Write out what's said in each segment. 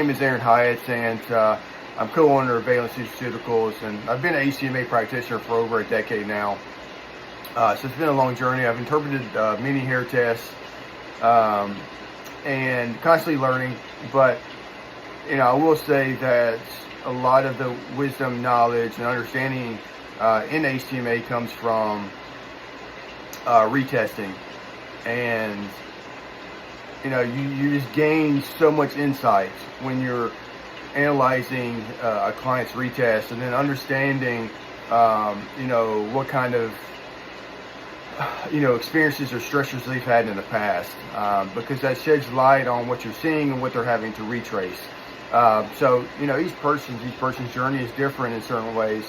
name is Aaron Hyatt, and I'm co-owner of Valence Nutraceuticals, and I've been an HTMA practitioner for over a decade now. So it's been a long journey. I've interpreted many hair tests and constantly learning, but I will say that a lot of the wisdom, knowledge, and understanding in HTMA comes from retesting, and you just gain so much insight when you're analyzing a client's retest and then understanding what kind of experiences or stressors they've had in the past, because that sheds light on what you're seeing and what they're having to retrace. So each person's journey is different in certain ways,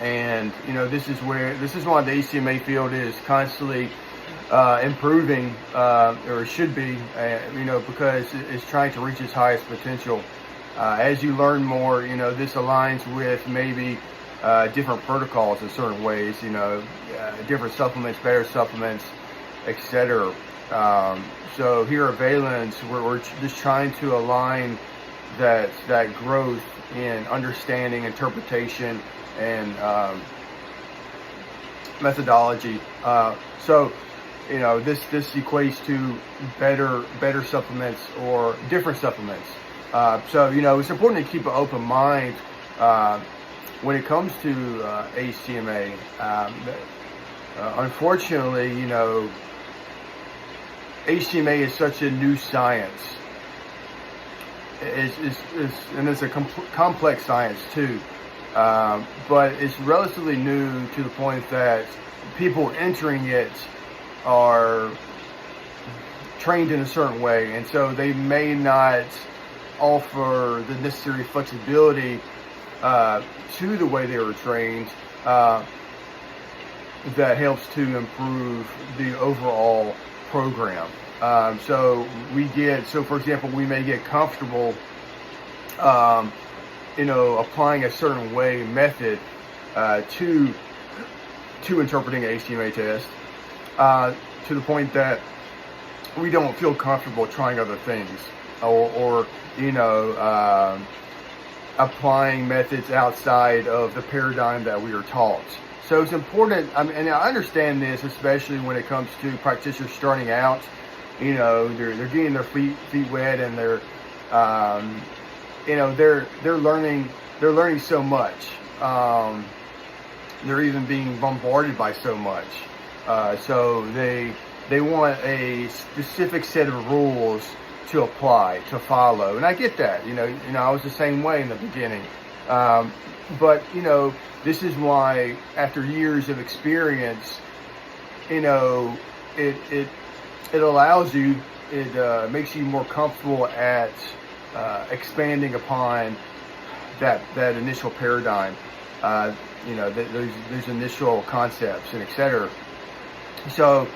and this is why the HTMA field is constantly improving, or it should be, because it's trying to reach its highest potential. As you learn more, this aligns with maybe different protocols in certain ways, different supplements, better supplements, etc. So here at Valence, we're just trying to align that growth in understanding, interpretation, and methodology. So this equates to better supplements or different supplements. So it's important to keep an open mind when it comes to HTMA. Unfortunately, HTMA is such a new science. And it's a complex science too. But it's relatively new to the point that people entering it are trained in a certain way, and so they may not offer the necessary flexibility to the way they were trained that helps to improve the overall program. So for example, we may get comfortable applying a certain method to interpreting an HTMA test, to the point that we don't feel comfortable trying other things, or applying methods outside of the paradigm that we are taught. So it's important, and I understand this, especially when it comes to practitioners starting out. They're getting their feet wet, and they're learning so much. They're even being bombarded by so much. So they want a specific set of rules to apply, to follow, and I get that. I was the same way in the beginning, but this is why, after years of experience, it allows you, it makes you more comfortable at expanding upon that initial paradigm, those initial concepts and etc. So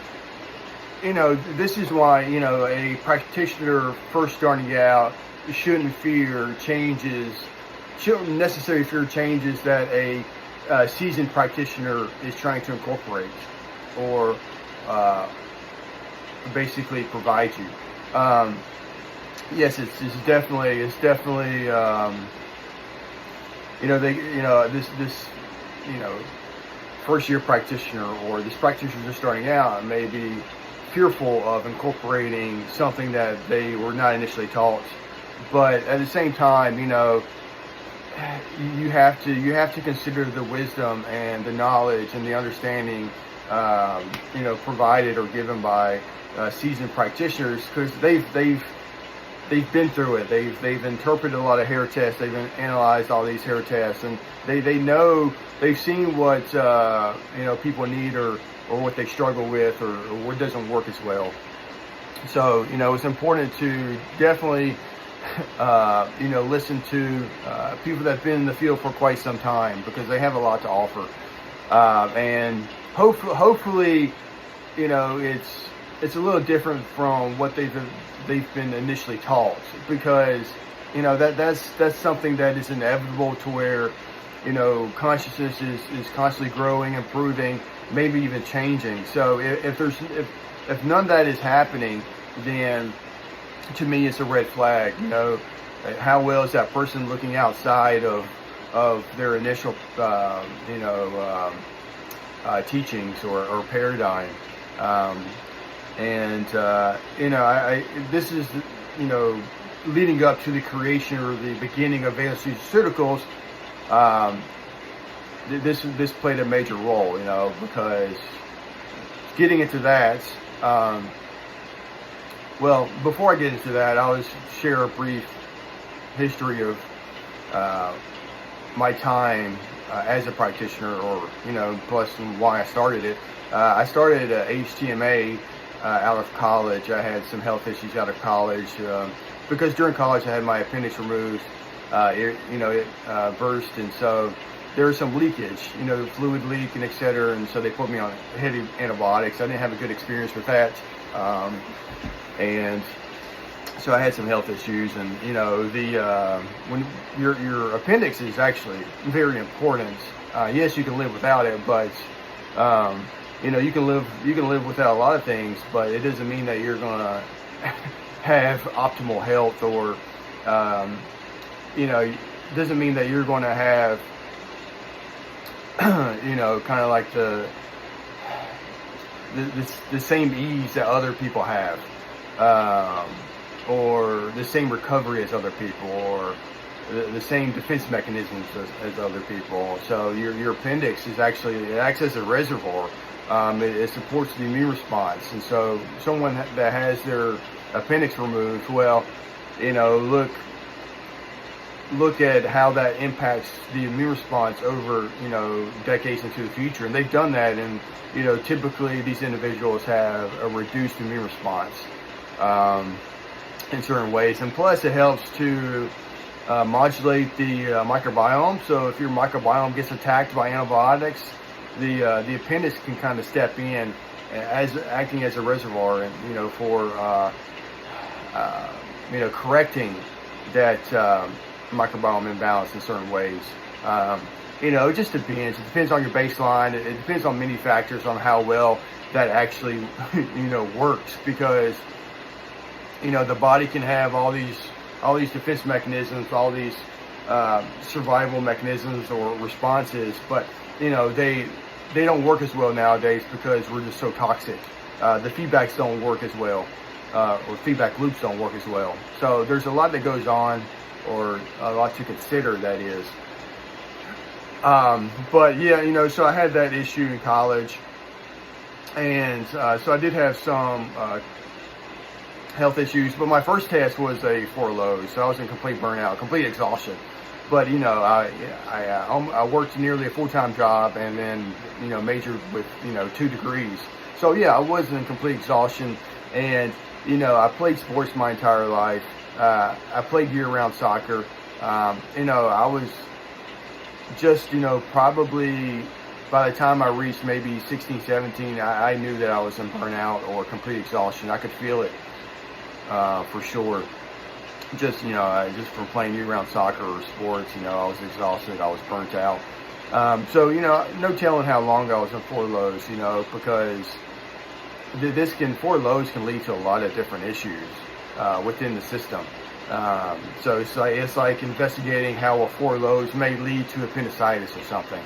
this is why a practitioner first starting out shouldn't necessarily fear changes that a seasoned practitioner is trying to incorporate or basically provide you. Yes, it's definitely this first year practitioner, or this practitioner just starting out, may be fearful of incorporating something that they were not initially taught. But at the same time, you have to consider the wisdom and the knowledge and the understanding provided or given by seasoned practitioners, because they've been through it. They've interpreted a lot of hair tests. They've analyzed all these hair tests, and they know, they've seen what people need, or what they struggle with, or what doesn't work as well. So it's important to definitely listen to people that have been in the field for quite some time, because they have a lot to offer, and hopefully it's a little different from what they've been initially taught, because that's something that is inevitable, to where consciousness is constantly growing, improving, maybe even changing. So if none of that is happening, then to me, it's a red flag. You know, how well is that person looking outside of their initial, teachings or paradigm? This is, you know, leading up to the creation or the beginning of advanced nutraceuticals. This played a major role, you know, because getting into that. Well, before I get into that, I'll just share a brief history of my time as a practitioner, or, you know, plus why I started it. I started HTMA out of college. I had some health issues out of college because during college I had my appendix removed. It burst, and so there was some leakage, you know, fluid leak and etc. And so they put me on heavy antibiotics. I didn't have a good experience with that, and so I had some health issues. And you know, when your appendix is actually very important. Yes, you can live without it, but you know, you can live without a lot of things, but it doesn't mean that you're gonna have optimal health, or you know, doesn't mean that you're going to have you know, kind of like the same ease that other people have, or the same recovery as other people, or the same defense mechanisms as other people. So your appendix is actually, it acts as a reservoir. It supports the immune response. And so someone that has their appendix removed, well, you know, look at how that impacts the immune response over, you know, decades into the future. And they've done that, and you know, typically these individuals have a reduced immune response in certain ways. And plus it helps to modulate the microbiome. So if your microbiome gets attacked by antibiotics, the appendix can kind of step in as acting as a reservoir, and you know, for you know, correcting that microbiome imbalance in certain ways. You know, it just depends. It depends on your baseline. It depends on many factors on how well that actually you know, works, because you know, the body can have all these defense mechanisms, all these survival mechanisms or responses, but you know, they don't work as well nowadays because we're just so toxic. The feedbacks don't work as well, or feedback loops don't work as well. So there's a lot that goes on, or a lot to consider, that is. But yeah, you know, so I had that issue in college, and so I did have some health issues, but my first test was a 4 lows, so I was in complete burnout, complete exhaustion. But you know, I worked nearly a full-time job, and then, you know, majored with, you know, 2 degrees. So yeah, I was in complete exhaustion, and you know, I played sports my entire life. I played year-round soccer. You know, I was just, you know, probably by the time I reached maybe 16, 17, I knew that I was in burnout or complete exhaustion. I could feel it for sure. Just, you know, just from playing year-round soccer or sports, you know, I was exhausted. I was burnt out. So, you know, no telling how long I was in 4 lows, you know, because 4 lows can lead to a lot of different issues within the system. So it's like investigating how a 4 lows may lead to appendicitis or something.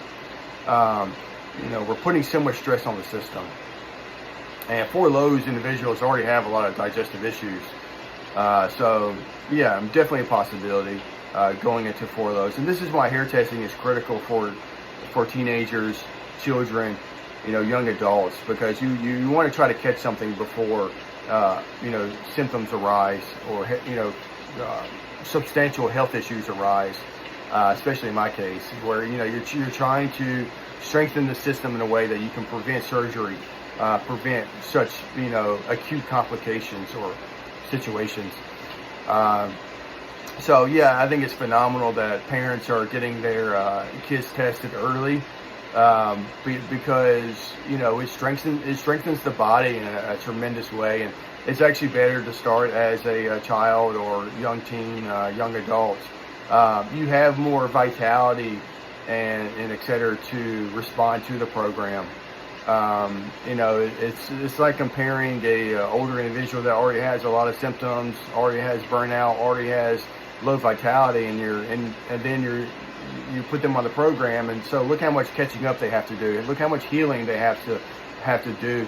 You know, we're putting so much stress on the system. And 4 lows individuals already have a lot of digestive issues. So yeah, definitely a possibility going into 4 lows. And this is why hair testing is critical for teenagers, children, you know, young adults, because you want to try to catch something before you know, symptoms arise, or you know, substantial health issues arise. Especially in my case, where, you know, you're trying to strengthen the system in a way that you can prevent surgery, prevent such, you know, acute complications or situations. So yeah, I think it's phenomenal that parents are getting their kids tested early, because, you know, it strengthens the body in a tremendous way, and it's actually better to start as a child or young teen, young adult. You have more vitality and et cetera to respond to the program. You know, it's like comparing a older individual that already has a lot of symptoms, already has burnout, already has low vitality, and then you put them on the program, and so look how much catching up they have to do, and look how much healing they have to do.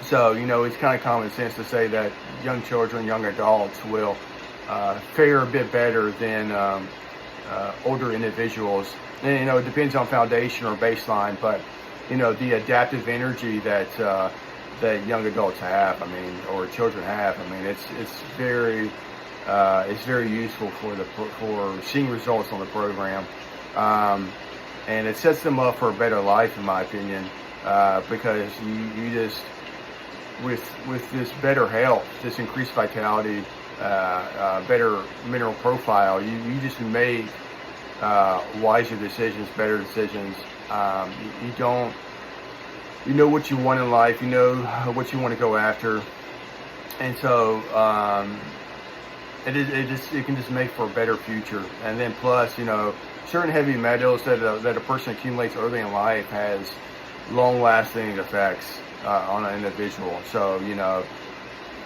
So, you know, it's kind of common sense to say that young children, young adults will fare a bit better than older individuals. And, you know, it depends on foundation or baseline, but, you know, the adaptive energy that young adults have, I mean, or children have, I mean, it's very useful for seeing results on the program. And it sets them up for a better life, in my opinion, because you just, with this better health, this increased vitality, better mineral profile, you just make wiser decisions, better decisions. You know what you want in life, you know what you want to go after, and so it can just make for a better future. And then plus, you know, certain heavy metals that a person accumulates early in life has long-lasting effects on an individual. So, you know,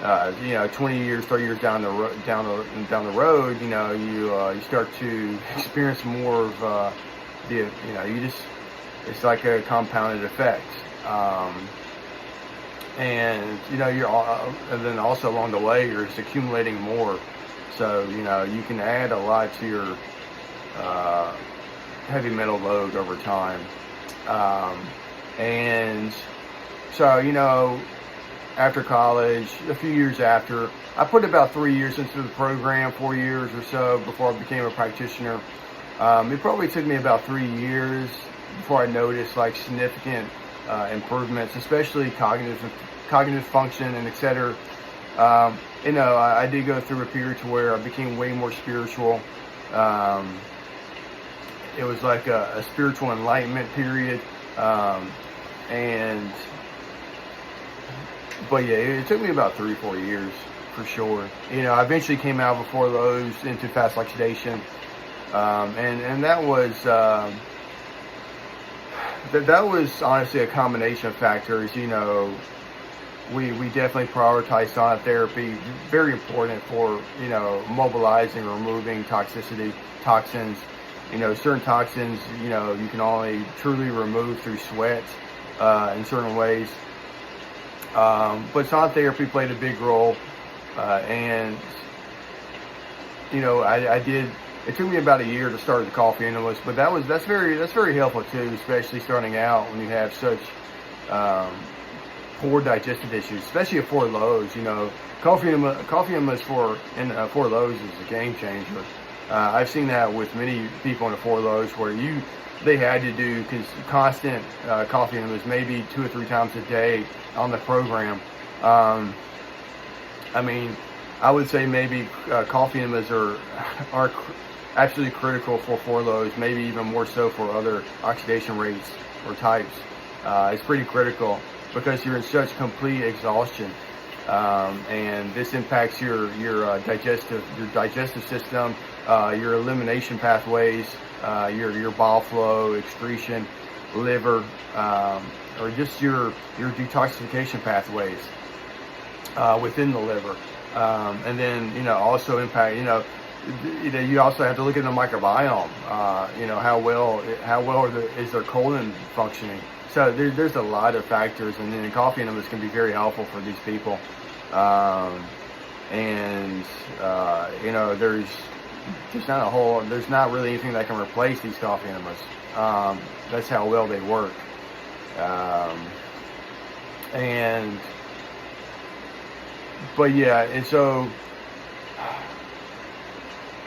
20 years, 30 years down the road, you know, you start to experience more of it's like a compounded effect. And you know, and then also along the way, you're just accumulating more. So, you know, you can add a lot to your heavy metal load over time. And so, you know, after college, a few years after, I put about 3 years into the program, 4 years or so before I became a practitioner. It probably took me about 3 years before I noticed like significant improvements, especially cognitive function and etc. You know, I did go through a period to where I became way more spiritual. It was like a spiritual enlightenment period. But yeah, it took me about 3 or 4 years for sure. You know, I eventually came out before those into fast oxidation. And that was that was honestly a combination of factors. You know, we definitely prioritize sonic therapy, very important for, you know, mobilizing or removing toxins. You know, certain toxins, you know, you can only truly remove through sweat in certain ways. But sonic therapy played a big role, and you know, it took me about a year to start the coffee enemas, but that's very helpful too, especially starting out when you have such poor digestive issues, especially at 4 lows. You know, coffee enemas for 4 lows is a game changer. I've seen that with many people in the 4 lows where they had to do constant coffee enemas, maybe 2 or 3 times a day on the program. I mean, I would say maybe coffee enemas are absolutely critical for 4 lows, maybe even more so for other oxidation rates or types. It's pretty critical because you're in such complete exhaustion, and this impacts your digestive system, your elimination pathways, your bile flow, excretion, liver, or just your detoxification pathways within the liver, and then, you know, also impact, you know, you also have to look at the microbiome. You know, how well is their colon functioning? So there's a lot of factors, and then coffee enemas can be very helpful for these people. You know, there's not really anything that can replace these coffee enemas. That's how well they work.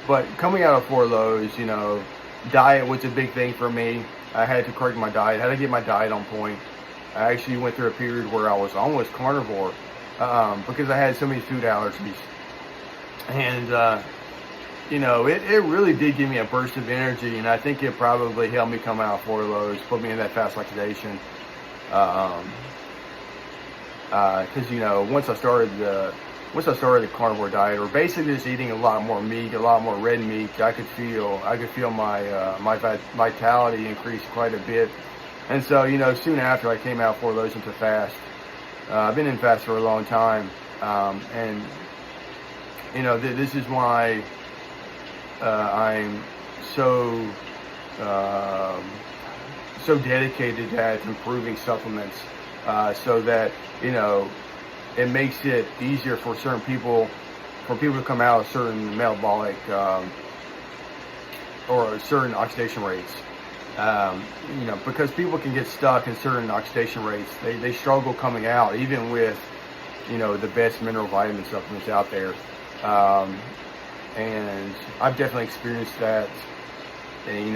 But coming out of 4 lows, you know, diet was a big thing for me. I had to correct my diet, had to get my diet on point. I actually went through a period where I was almost carnivore because I had so many food allergies. And, you know, it really did give me a burst of energy, and I think it probably helped me come out of 4 lows, put me in that fast oxidation. Because, you know, once I started the carnivore diet, or basically just eating a lot more meat, a lot more red meat, I could feel my vitality increase quite a bit. And so, soon after I came out 4 loads into fast. I've been in fast for a long time, and this is why I'm so so dedicated at improving supplements, so that it makes it easier for certain people, to come out of certain metabolic or certain oxidation rates. Because people can get stuck in certain oxidation rates. They struggle coming out, even with, the best mineral vitamin supplements out there. And I've definitely experienced that. And,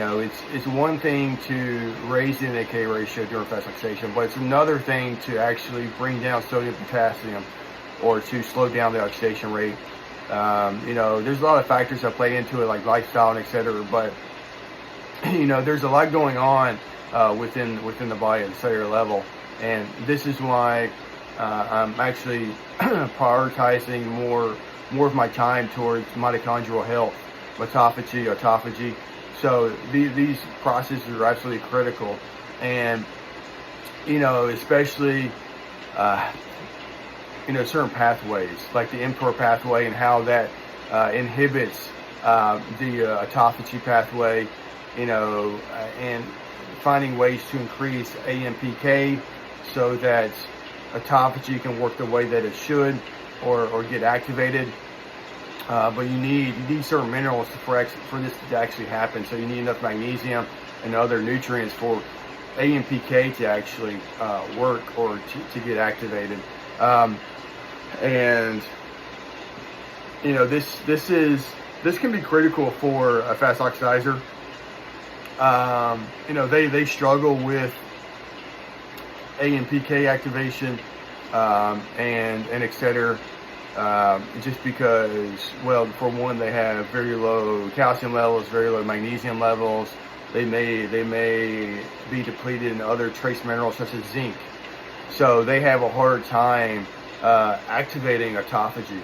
it's one thing to raise the NAK ratio during fast oxidation, but it's another thing to actually bring down sodium potassium, or to slow down the oxidation rate. There's a lot of factors that play into it, like lifestyle and etc. But there's a lot going on within the body at the cellular level, and this is why I'm actually prioritizing more of my time towards mitochondrial health, autophagy. So these processes are absolutely critical, and especially certain pathways like the mTOR pathway, and how that inhibits the autophagy pathway. And finding ways to increase AMPK so that autophagy can work the way that it should, or get activated. But you need certain minerals for this to actually happen. So you need enough magnesium and other nutrients for AMPK to actually work, or to get activated. And this can be critical for a fast oxidizer. They struggle with AMPK activation, and etc. Just because, well, for one, they have very low calcium levels, very low magnesium levels. They may be depleted in other trace minerals such as zinc. So they have a hard time activating autophagy,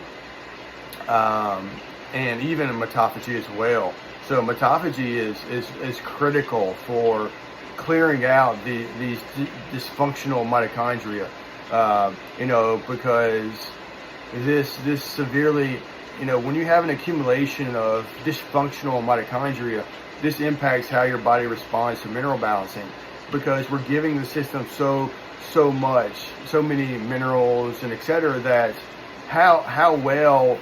and even mitophagy as well. So mitophagy is critical for clearing out these dysfunctional mitochondria. Because this severely, when you have an accumulation of dysfunctional mitochondria, this impacts how your body responds to mineral balancing, because we're giving the system so many minerals and etc. that how well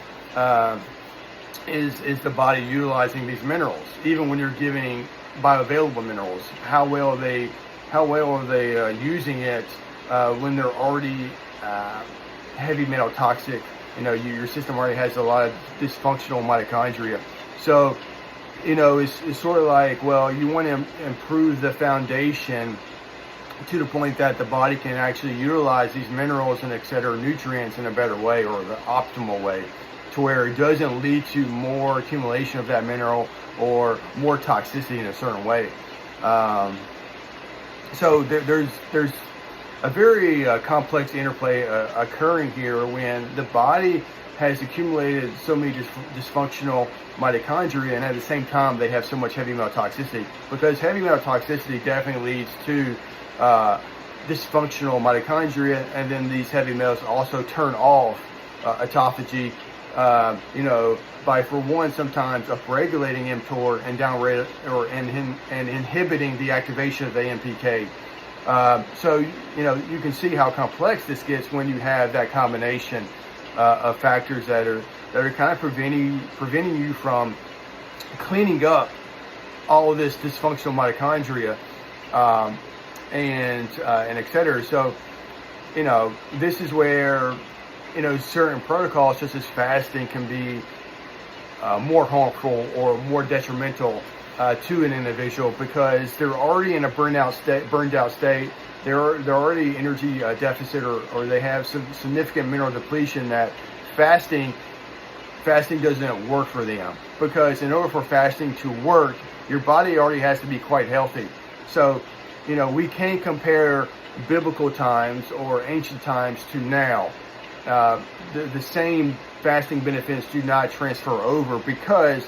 is the body utilizing these minerals? Even when you're giving bioavailable minerals, how well are they using it when they're already heavy metal toxic? Your system already has a lot of dysfunctional mitochondria. So it's sort of like, well, you want to improve the foundation to the point that the body can actually utilize these minerals and etc. nutrients in a better way, or the optimal way, to where it doesn't lead to more accumulation of that mineral or more toxicity in a certain way. So there's a very complex interplay occurring here when the body has accumulated so many dysfunctional mitochondria, and at the same time they have so much heavy metal toxicity, because heavy metal toxicity definitely leads to dysfunctional mitochondria, and then these heavy metals also turn off autophagy, by, for one, sometimes upregulating mTOR and inhibiting the activation of AMPK. So you can see how complex this gets when you have that combination of factors that are kind of preventing you from cleaning up all of this dysfunctional mitochondria, and etc. So this is where certain protocols such as fasting can be more harmful or more detrimental to an individual, because they're already in a burned out state. They're already energy deficit, or they have some significant mineral depletion that fasting doesn't work for them, because in order for fasting to work, your body already has to be quite healthy. So we can't compare biblical times or ancient times to now. The same fasting benefits do not transfer over, because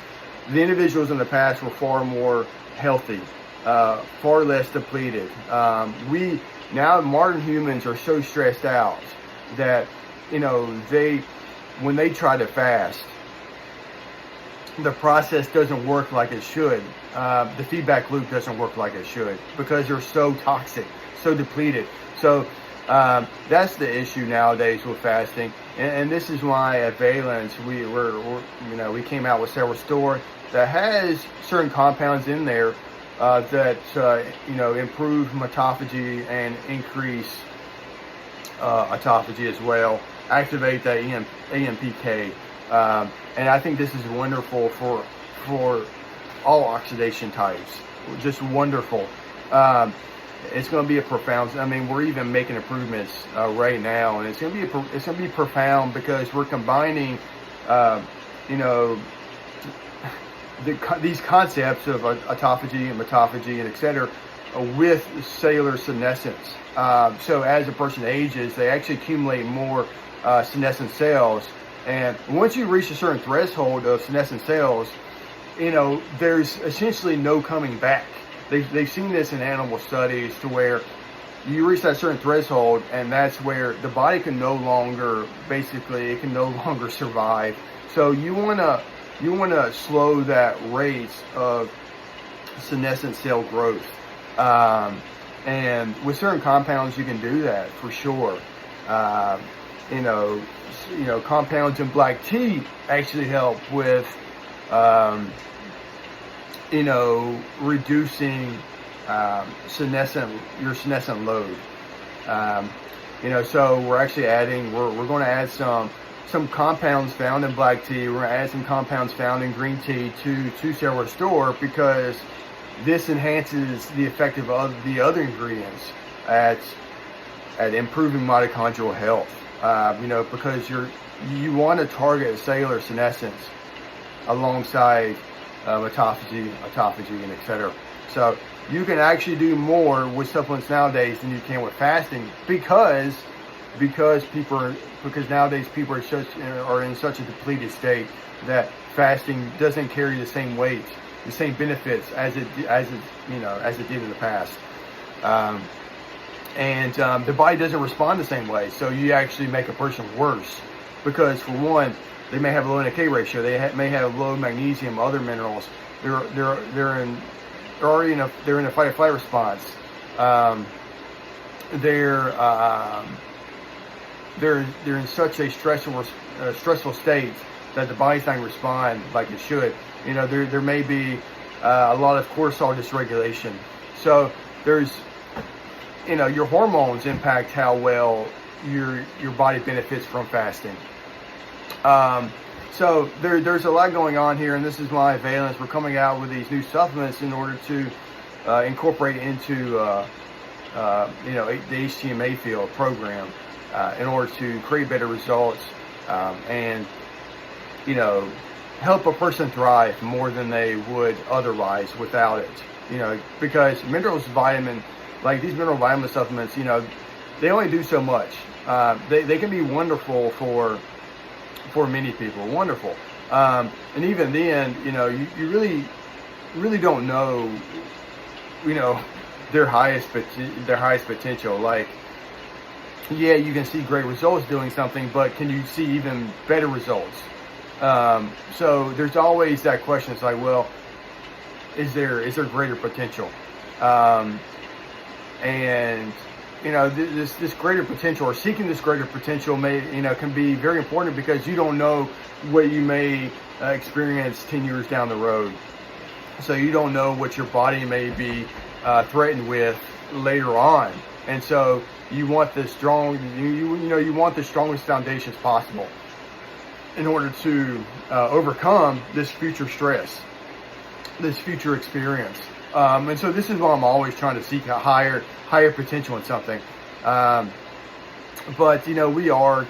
the individuals in the past were far more healthy. far less depleted. We now, modern humans are so stressed out that, you know, when they try to fast, the process doesn't work like it should. The feedback loop doesn't work like it should because they're so toxic, so depleted. So that's the issue nowadays with fasting, and this is why at Valence we came out with Cell Restore that has certain compounds in there that improve mitophagy and increase autophagy as well, activate that AMPK, and I think this is wonderful for all oxidation types. Just wonderful. It's going to be a profound. I mean, we're even making improvements right now, and it's going to be profound because we're combining, these concepts of autophagy and mitophagy and etc. With cellular senescence. So as a person ages, they actually accumulate more senescent cells, and once you reach a certain threshold of senescent cells, you know, there's essentially no coming back. They've seen this in animal studies to where you reach that certain threshold, and that's where the body can no longer survive. So you wanna slow that rate of senescent cell growth, and with certain compounds you can do that for sure. Compounds in black tea actually help with reducing your senescent load. So we're actually we're going to add some compounds found in black tea. We're going to add some compounds found in green tea to Cell Restore, because this enhances the effect of the other ingredients at improving mitochondrial health. Because you want to target cellular senescence alongside autophagy, and etc. So you can actually do more with supplements nowadays than you can with fasting, because nowadays people are in such a depleted state that fasting doesn't carry the same weight, the same benefits as it did in the past. The body doesn't respond the same way, so you actually make a person worse, because for one, they may have a low NK ratio, they may have low magnesium, other minerals. They're in a fight or flight response. They're in such a stressful state that the body's not going to respond like it should. There may be a lot of cortisol dysregulation. So there's your hormones impact how well your body benefits from fasting. So there's a lot going on here, and this is why Valence, we're coming out with these new supplements in order to incorporate into the HTMA field program in order to create better results and help a person thrive more than they would otherwise without it. Because these mineral vitamin supplements, they only do so much. They can be wonderful for many people, wonderful. And even then, you really don't know, their highest potential. Like, yeah, you can see great results doing something, but can you see even better results? So there's always that question. It's like, well, is there greater potential? This greater potential, or seeking this greater potential, can be very important, because you don't know what you may experience 10 years down the road. So you don't know what your body may be threatened with later on, and so you want the you want the strongest foundations possible in order to overcome this future stress, this future experience. And so this is why I'm always trying to seek a higher potential in something. But we are,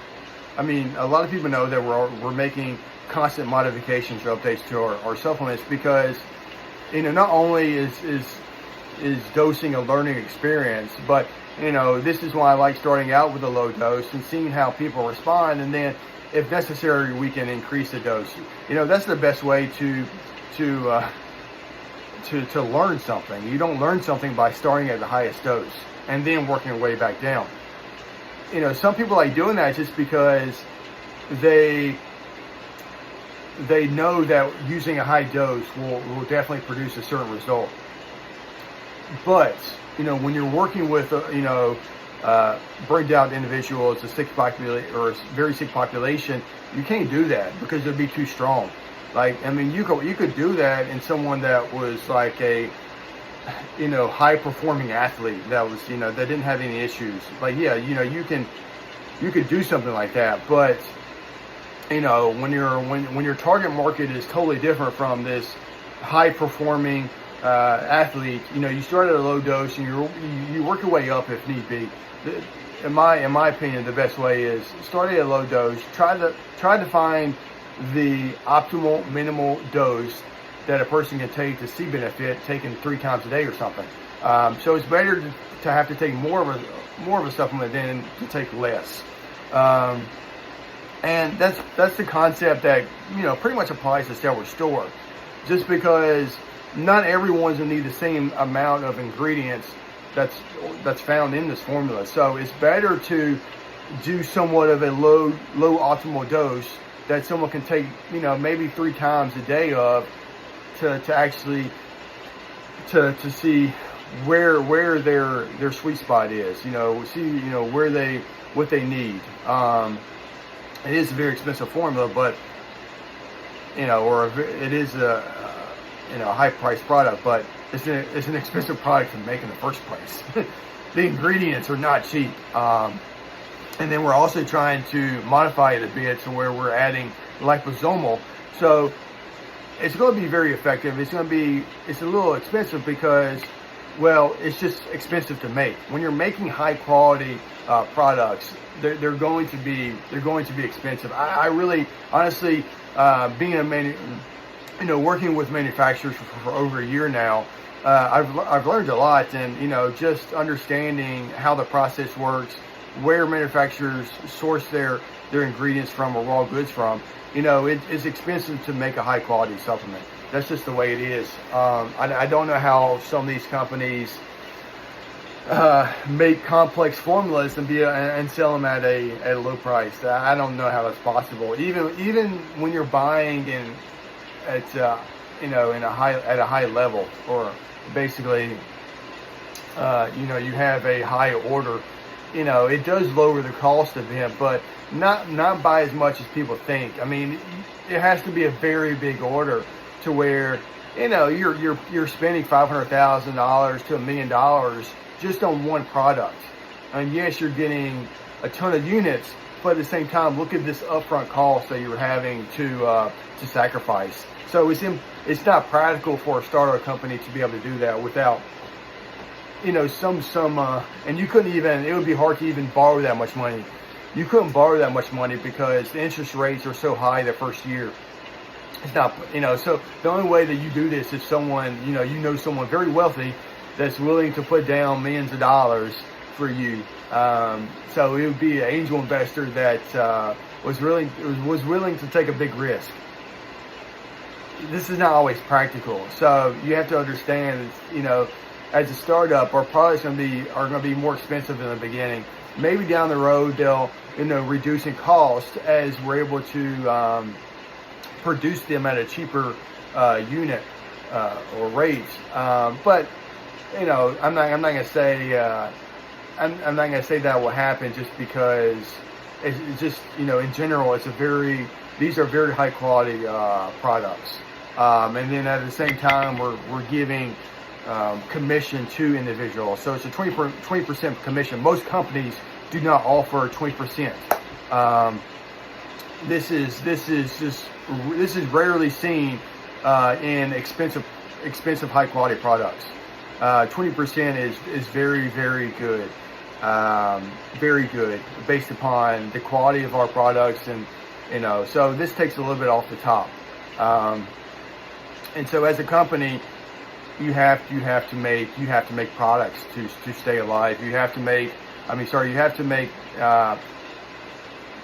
a lot of people know that we're making constant modifications or updates to our supplements, because not only is dosing a learning experience, but this is why I like starting out with a low dose and seeing how people respond, and then if necessary we can increase the dose. That's the best way to to learn something. You don't learn something by starting at the highest dose and then working your way back down. Some people like doing that just because they know that using a high dose will definitely produce a certain result. But when you're working with burned out individuals, a sick population or a very sick population, you can't do that because it'd be too strong. You could do that in someone that was like a high performing athlete that was that didn't have any issues. You could do something like that, but when your target market is totally different from this high performing athlete, you start at a low dose and you work your way up if need be. In my opinion, the best way is start at a low dose. Try to find the optimal minimal dose that a person can take to see benefit, taken 3 times a day or something. So it's better to have to take more of a supplement than to take less. And that's the concept that pretty much applies to Cell Restore. Just because not everyone's gonna need the same amount of ingredients that's found in this formula. So it's better to do somewhat of a low optimal dose that someone can take maybe 3 times a day of to actually to see where their sweet spot is. See what they need. It is a very expensive formula, but it is a high priced product, but it's an expensive product to make in the first place. The ingredients are not cheap. And then we're also trying to modify it a bit to where we're adding liposomal. So it's going to be very effective. It's a little expensive because, well, it's just expensive to make. When you're making high quality products, they're going to be expensive. I really, honestly, working with manufacturers for over a year now, I've learned a lot, and just understanding how the process works, where manufacturers source their ingredients from or raw goods from. It's expensive to make a high quality supplement. That's just the way it is. I don't know how some of these companies make complex formulas and sell them at a low price. I don't know how that's possible. Even when you're buying at a high level, or basically you have a high order. It does lower the cost of them, but not by as much as people think. It has to be a very big order to where you're spending $500,000 to $1 million just on one product. And yes, you're getting a ton of units, but at the same time, look at this upfront cost that you're having to sacrifice. So it's not practical for a startup company to be able to do that without and you couldn't even, it would be hard to even borrow that much money. You couldn't borrow that much money because the interest rates are so high the first year. It's not, so the only way that you do this is someone, someone very wealthy that's willing to put down millions of dollars for you. So it would be an angel investor that was willing to take a big risk. This is not always practical. So you have to understand, as a startup, our products are going to be more expensive in the beginning. Maybe down the road they'll reduce in cost as we're able to produce them at a cheaper unit or rate. But I'm not going to say I'm not going to say that will happen just because it's just in general these are very high quality products. And then at the same time we're giving commission to individuals. So it's a 20% commission. Most companies do not offer 20%. This is rarely seen in expensive high quality products. 20% is very, very good. Very good based upon the quality of our products, and so this takes a little bit off the top. And so as a company, you have to make products to stay alive. You have to make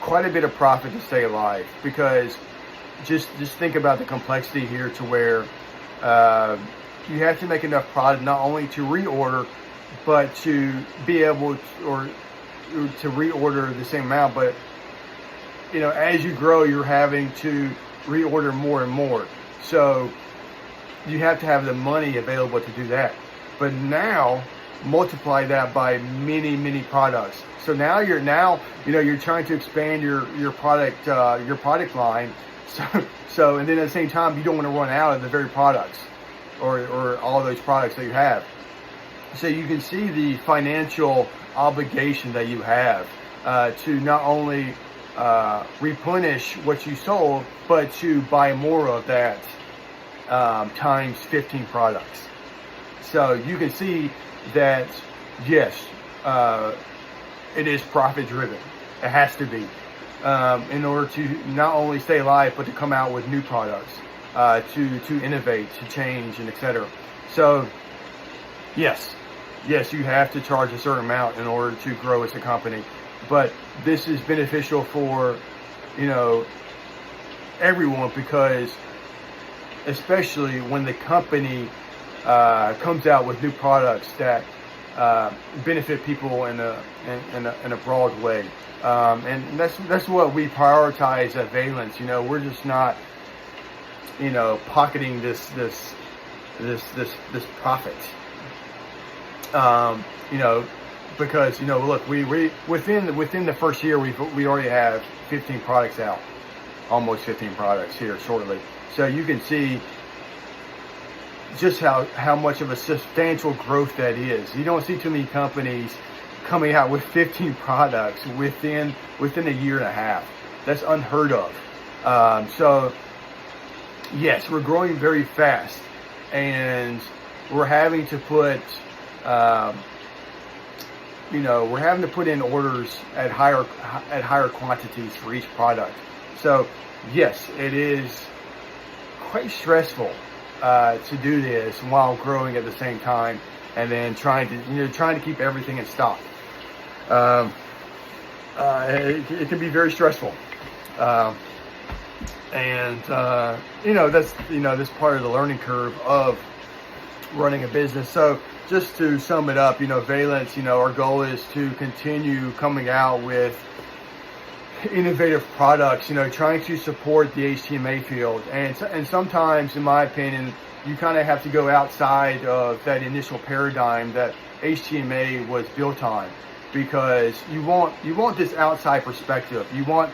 quite a bit of profit to stay alive, because just think about the complexity here to where you have to make enough product not only to reorder, but to be able to, or to reorder the same amount. But as you grow, you're having to reorder more and more. So you have to have the money available to do that. But now multiply that by many products. So now you're trying to expand your product line. So and then at the same time, you don't want to run out of the very products or all those products that you have. So you can see the financial obligation that you have to not only replenish what you sold, but to buy more of that times 15 products. So you can see that, yes, it is profit driven. It has to be in order to not only stay alive, but to come out with new products, to innovate, to change, and etc. So yes, you have to charge a certain amount in order to grow as a company. But this is beneficial for, everyone, because especially when the company comes out with new products that benefit people in a broad way, and that's what we prioritize at Valence. We're just not, pocketing this profit. Because look, we within the first year we already have 15 products out, almost 15 products here shortly. So you can see just how much of a substantial growth that is. You don't see too many companies coming out with 15 products within a year and a half. That's unheard of. So yes, we're growing very fast, and we're having to put we're having to put in orders at higher quantities for each product. So yes, it is quite stressful to do this while growing at the same time, and then trying to keep everything in stock. It can be very stressful, and that's part of the learning curve of running a business. So just to sum it up, Valence, our goal is to continue coming out with innovative products, trying to support the HTMA field. And sometimes, in my opinion, you kind of have to go outside of that initial paradigm that HTMA was built on, because you want this outside perspective. You want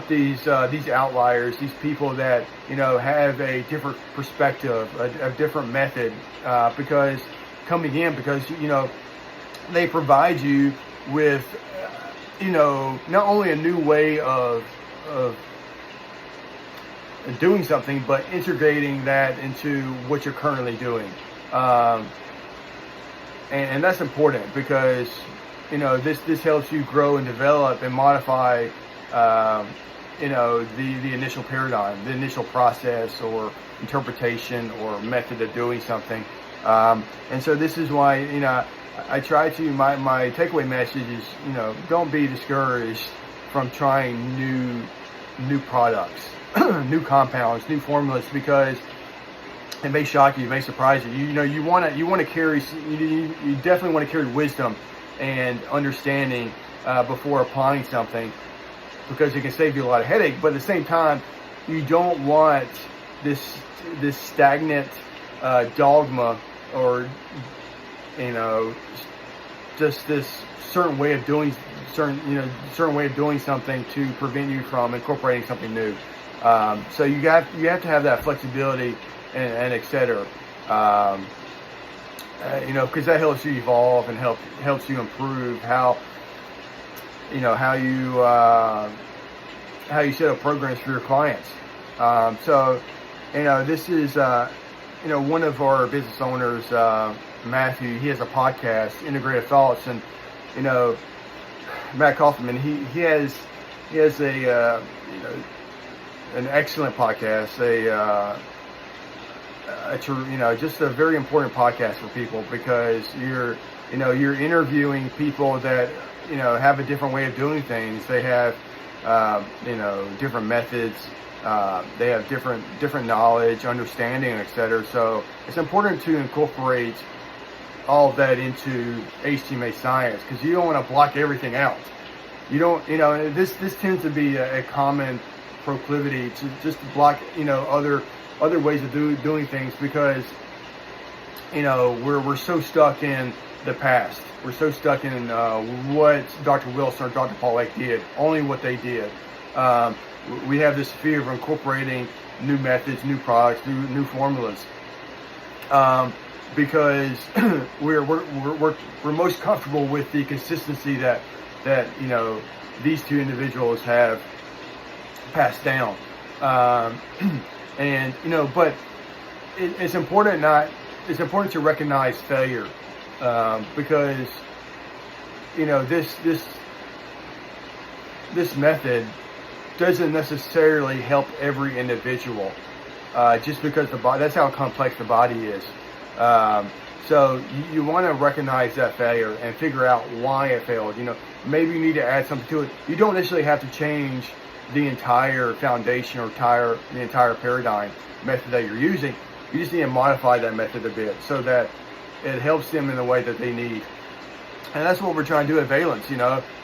these outliers, these people that have a different perspective, a different method, because they provide you with not only a new way of doing something, but integrating that into what you're currently doing, and that's important, because this helps you grow and develop and modify the initial paradigm, the initial process or interpretation or method of doing something. And so this is why, I try to, my takeaway message is, don't be discouraged from trying new products, new compounds, new formulas, because it may shock you, it may surprise you. You want to carry, you definitely want to carry wisdom and understanding before applying something, because it can save you a lot of headache. But at the same time, you don't want this stagnant dogma, or just this certain way of doing something to prevent you from incorporating something new. So you have to have that flexibility and etc. Because that helps you evolve and helps you improve how you set up programs for your clients. So this is one of our business owners, Matthew. He has a podcast, Integrated Thoughts, and Matt Kaufman. He has an excellent podcast, just a very important podcast for people, because you're interviewing people that have a different way of doing things. They have different methods They have different knowledge, understanding, etc. So it's important to incorporate all of that into HTMA science, because you don't want to block everything out. You don't, this tends to be a common proclivity to just block, other ways of doing things, because, we're so stuck in the past. We're so stuck in what Dr. Wilson or Dr. Pollack did, only what they did. We have this fear of incorporating new methods, new products, new formulas, because we're most comfortable with the consistency that these two individuals have passed down. And but it's important to recognize failure, because this method doesn't necessarily help every individual, just because that's how complex the body is. So you want to recognize that failure and figure out why it failed. Maybe you need to add something to it. You don't necessarily have to change the entire foundation or the entire paradigm method that you're using. You just need to modify that method a bit so that it helps them in the way that they need. And that's what we're trying to do at Valence,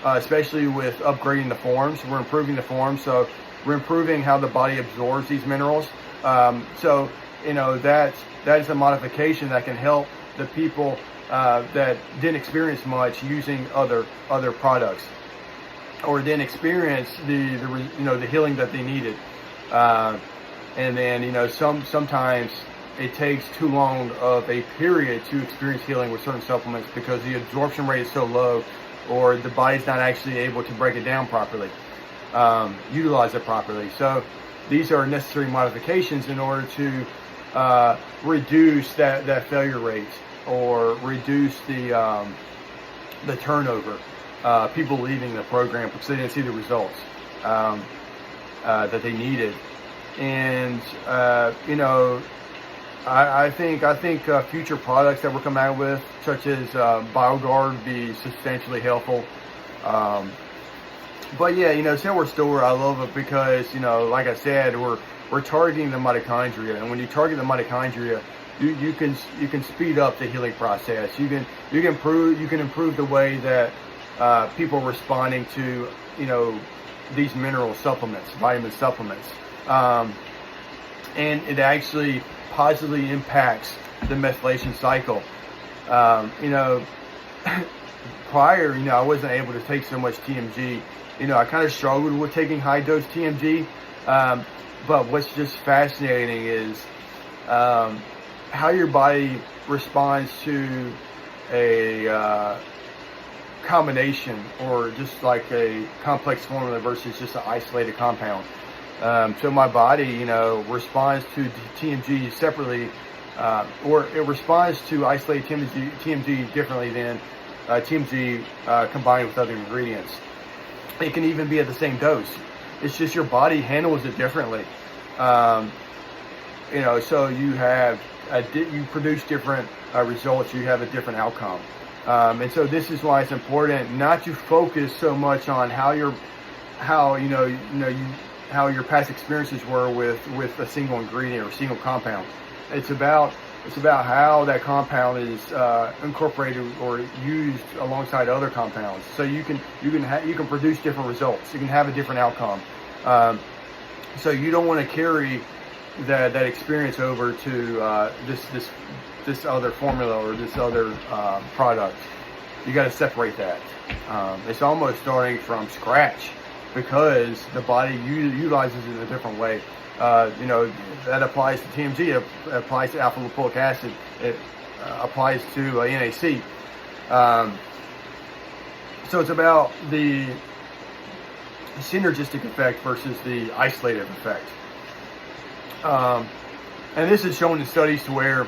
especially with upgrading the forms. We're improving the forms, so we're improving how the body absorbs these minerals. So that is a modification that can help the people that didn't experience much using other products, or didn't experience the healing that they needed. And then sometimes it takes too long of a period to experience healing with certain supplements, because the absorption rate is so low, or the body's not actually able to break it down properly, utilize it properly. So these are necessary modifications in order to reduce that failure rate, or reduce the turnover, people leaving the program because they didn't see the results that they needed. And I think future products that we're coming out with, such as BioGuard, be substantially helpful. But yeah, Cell Restore, I love it because like I said, we're targeting the mitochondria, and when you target the mitochondria, you can speed up the healing process. You can improve the way that people are responding to these mineral supplements, vitamin supplements, and it actually positively impacts the methylation cycle. Prior, I wasn't able to take so much TMG. I kind of struggled with taking high dose TMG. But what's just fascinating is how your body responds to a combination, or just like a complex formula versus just an isolated compound. So my body, responds to TMG separately, or it responds to isolated TMG differently than TMG combined with other ingredients. It can even be at the same dose. It's just your body handles it differently. So you produce different results. You have a different outcome. And so this is why it's important not to focus so much on how your past experiences were with a single ingredient or a single compound. It's about how that compound is incorporated or used alongside other compounds. So you can produce different results. You can have a different outcome. So you don't want to carry that experience over to this other formula or this other product. You got to separate that. It's almost starting from scratch, because the body utilizes it in a different way. That applies to TMG, it applies to alpha lipoic acid, it applies to NAC. So it's about the synergistic effect versus the isolated effect. And this is shown in studies to where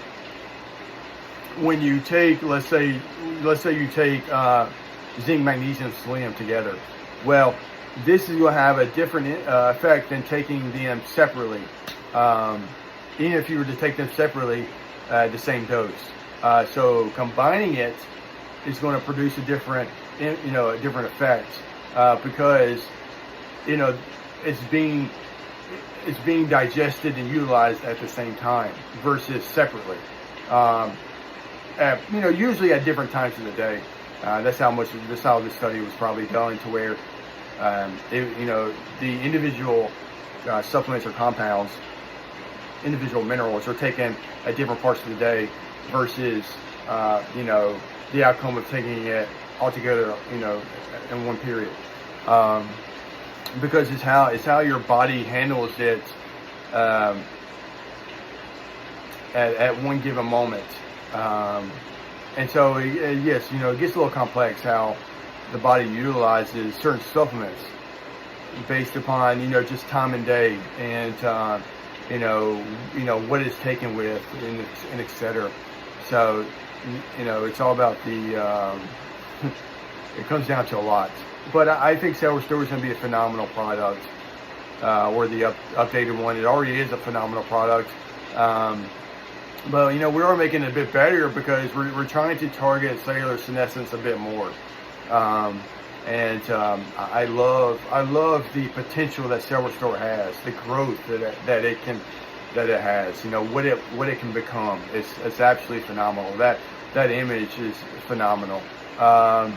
when you take, let's say you take zinc, magnesium, selenium together, well, this is going to have a different effect than taking them separately. Even if you were to take them separately at the same dose. So combining it is going to produce a different effect, because it's it's being digested and utilized at the same time versus separately. Usually at different times of the day. That's how this study was probably done, to where the individual supplements or compounds, individual minerals are taken at different parts of the day versus the outcome of taking it all together in one period. Because it's how your body handles it at one given moment. And so, yes, it gets a little complex how the body utilizes certain supplements based upon, just time and day, and, what it's taken with, and et cetera. So, it's all about it comes down to a lot. But I think Cell Restore is going to be a phenomenal product, or the updated one. It already is a phenomenal product. But we are making it a bit better because we're trying to target cellular senescence a bit more. I love the potential that Cell Restore has, the growth that it has. What it can become. It's absolutely phenomenal. That image is phenomenal. The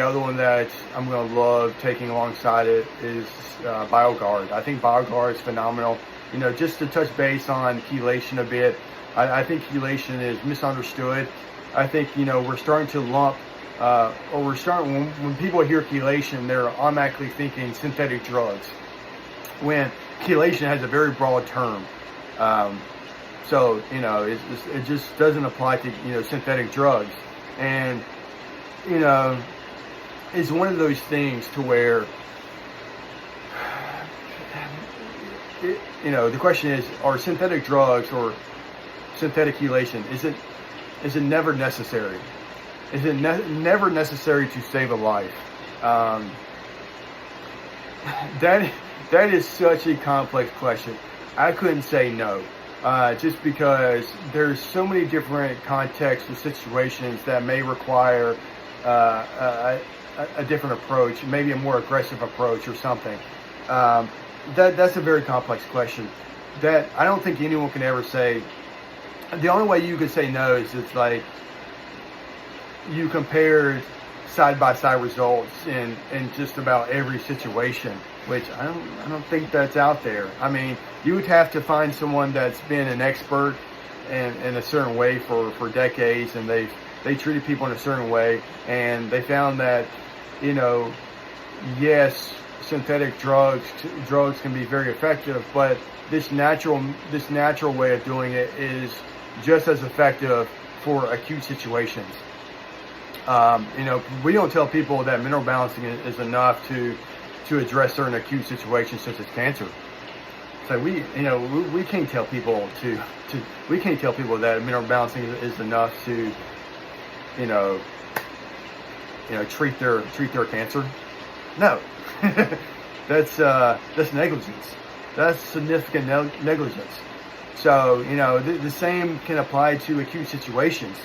other one that I'm going to love taking alongside it is BioGuard. I think BioGuard is phenomenal. Just to touch base on chelation a bit, I think chelation is misunderstood. I think, we're starting to lump, when people hear chelation, they're automatically thinking synthetic drugs, when chelation has a very broad term. So, it just doesn't apply to, synthetic drugs. And, it's one of those things to where, the question is, are synthetic drugs or synthetic chelation, is it never necessary? Is it never necessary to save a life? That is such a complex question. I couldn't say no, just because there's so many different contexts and situations that may require a different approach, maybe a more aggressive approach or something. That's a very complex question that I don't think anyone can ever say. The only way you could say no is it's like you compared side-by-side results in just about every situation, which I don't think that's out there. I mean, you would have to find someone that's been an expert in a certain way for decades, and they treated people in a certain way, and they found that, yes, synthetic drugs can be very effective, but this natural way of doing it is just as effective for acute situations. We don't tell people that mineral balancing is enough to address certain acute situations such as cancer. So we can't tell people that mineral balancing is enough to treat their cancer. No. That's negligence. That's significant negligence. So, the same can apply to acute situations.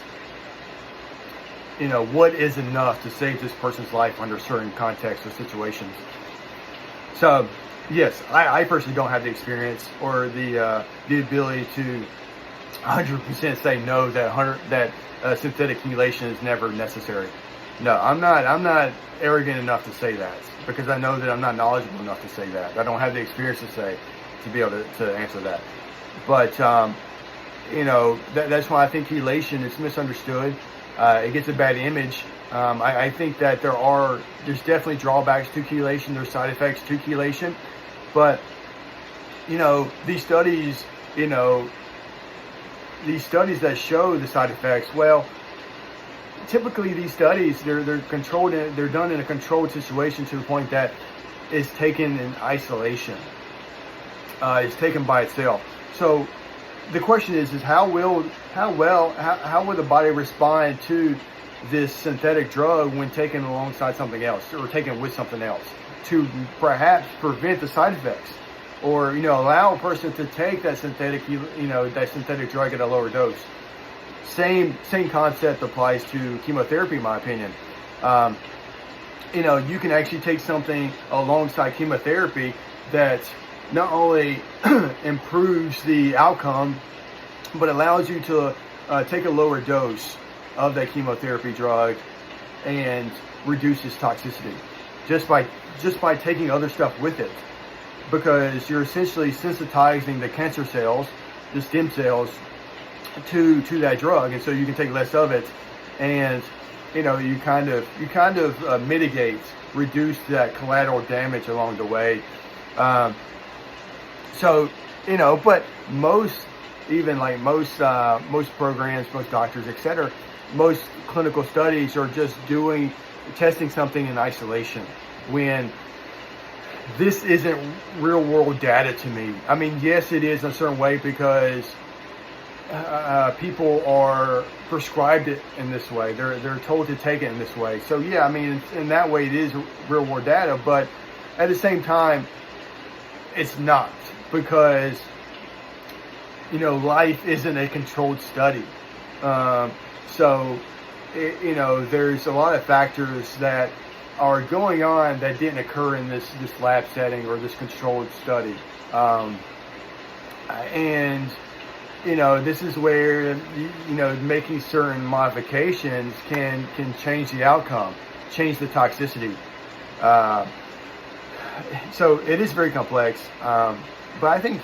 What is enough to save this person's life under certain contexts or situations? So, yes, I personally don't have the experience or the ability to 100% say no that synthetic chelation is never necessary. No, I'm not arrogant enough to say that, because I know that I'm not knowledgeable enough to say that. I don't have the experience to be able to answer that. But that's why I think chelation is misunderstood. It gets a bad image. I think that there's definitely drawbacks to chelation. There's side effects to chelation, but these studies that show the side effects, well, typically these studies, they're controlled, they're done in a controlled situation to the point that it's taken in isolation. It's taken by itself. So the question is how will the body respond to this synthetic drug when taken alongside something else, or taken with something else, to perhaps prevent the side effects, or allow a person to take that synthetic drug at a lower dose. Same concept applies to chemotherapy, in my opinion. You can actually take something alongside chemotherapy that not only improves the outcome, but allows you to take a lower dose of that chemotherapy drug and reduces toxicity just by taking other stuff with it, because you're essentially sensitizing the cancer cells, the stem cells, to that drug, and so you can take less of it, and you kind of mitigate, reduce that collateral damage along the way. So but most programs, most doctors, etc., most clinical studies are just testing something in isolation, when this isn't real world data to me. I mean, yes, it is in a certain way, because people are prescribed it in this way. They're told to take it in this way. So yeah, I mean, in that way, it is real world data. But at the same time, it's not, because life isn't a controlled study. So there's a lot of factors that are going on that didn't occur in this lab setting or this controlled study. And this is where making certain modifications can change the outcome, change the toxicity. So it is very complex. But I think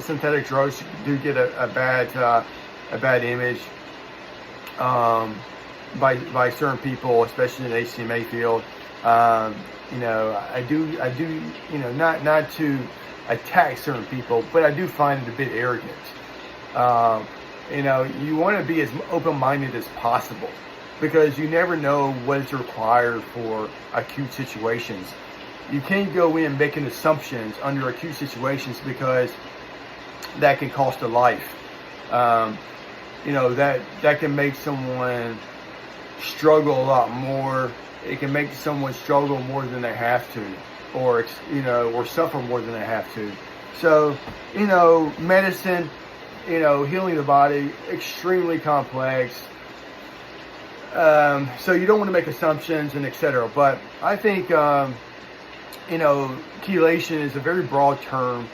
synthetic drugs do get a bad image by certain people, especially in the HTMA field. I do not to attack certain people, but I do find it a bit arrogant. You want to be as open-minded as possible, because you never know what is required for acute situations. You can't go in making assumptions under acute situations, because that can cost a life. That can make someone struggle a lot more. It can make someone struggle more than they have to, or suffer more than they have to. So, medicine, healing the body, extremely complex. So you don't want to make assumptions and etc. But I think, chelation is a very broad term,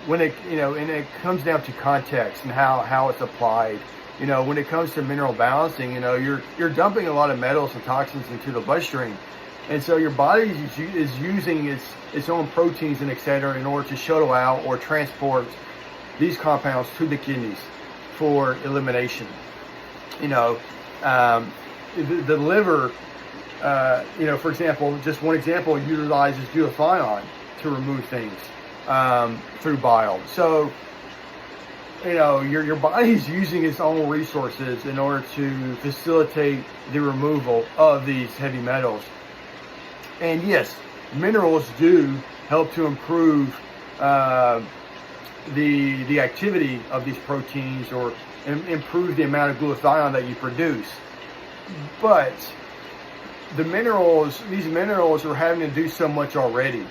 when it, and it comes down to context and how it's applied. When it comes to mineral balancing, you're dumping a lot of metals and toxins into the bloodstream. And so your body is using its own proteins and etc. in order to shuttle out or transport these compounds to the kidneys for elimination. The liver, for example, just one example, utilizes glutathione to remove things through bile. So, your body's using its own resources in order to facilitate the removal of these heavy metals. And yes, minerals do help to improve the activity of these proteins, or improve the amount of glutathione that you produce. But these minerals are having to do so much already.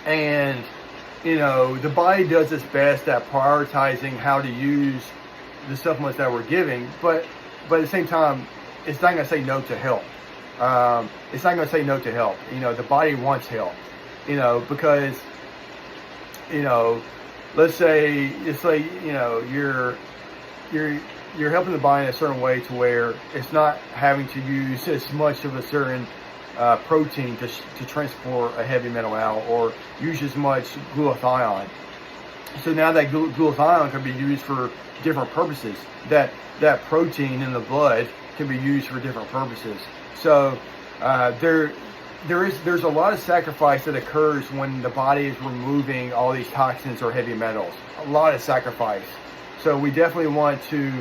And the body does its best at prioritizing how to use the supplements that we're giving, but at the same time, it's not going to say no to help. It's not going to say no to help. The body wants help. Because let's say it's like you're helping the body in a certain way to where it's not having to use as much of a certain protein to transport a heavy metal out, or use as much glutathione. So now that glutathione can be used for different purposes. That protein in the blood can be used for different purposes. So there's a lot of sacrifice that occurs when the body is removing all these toxins or heavy metals. A lot of sacrifice. So we definitely want to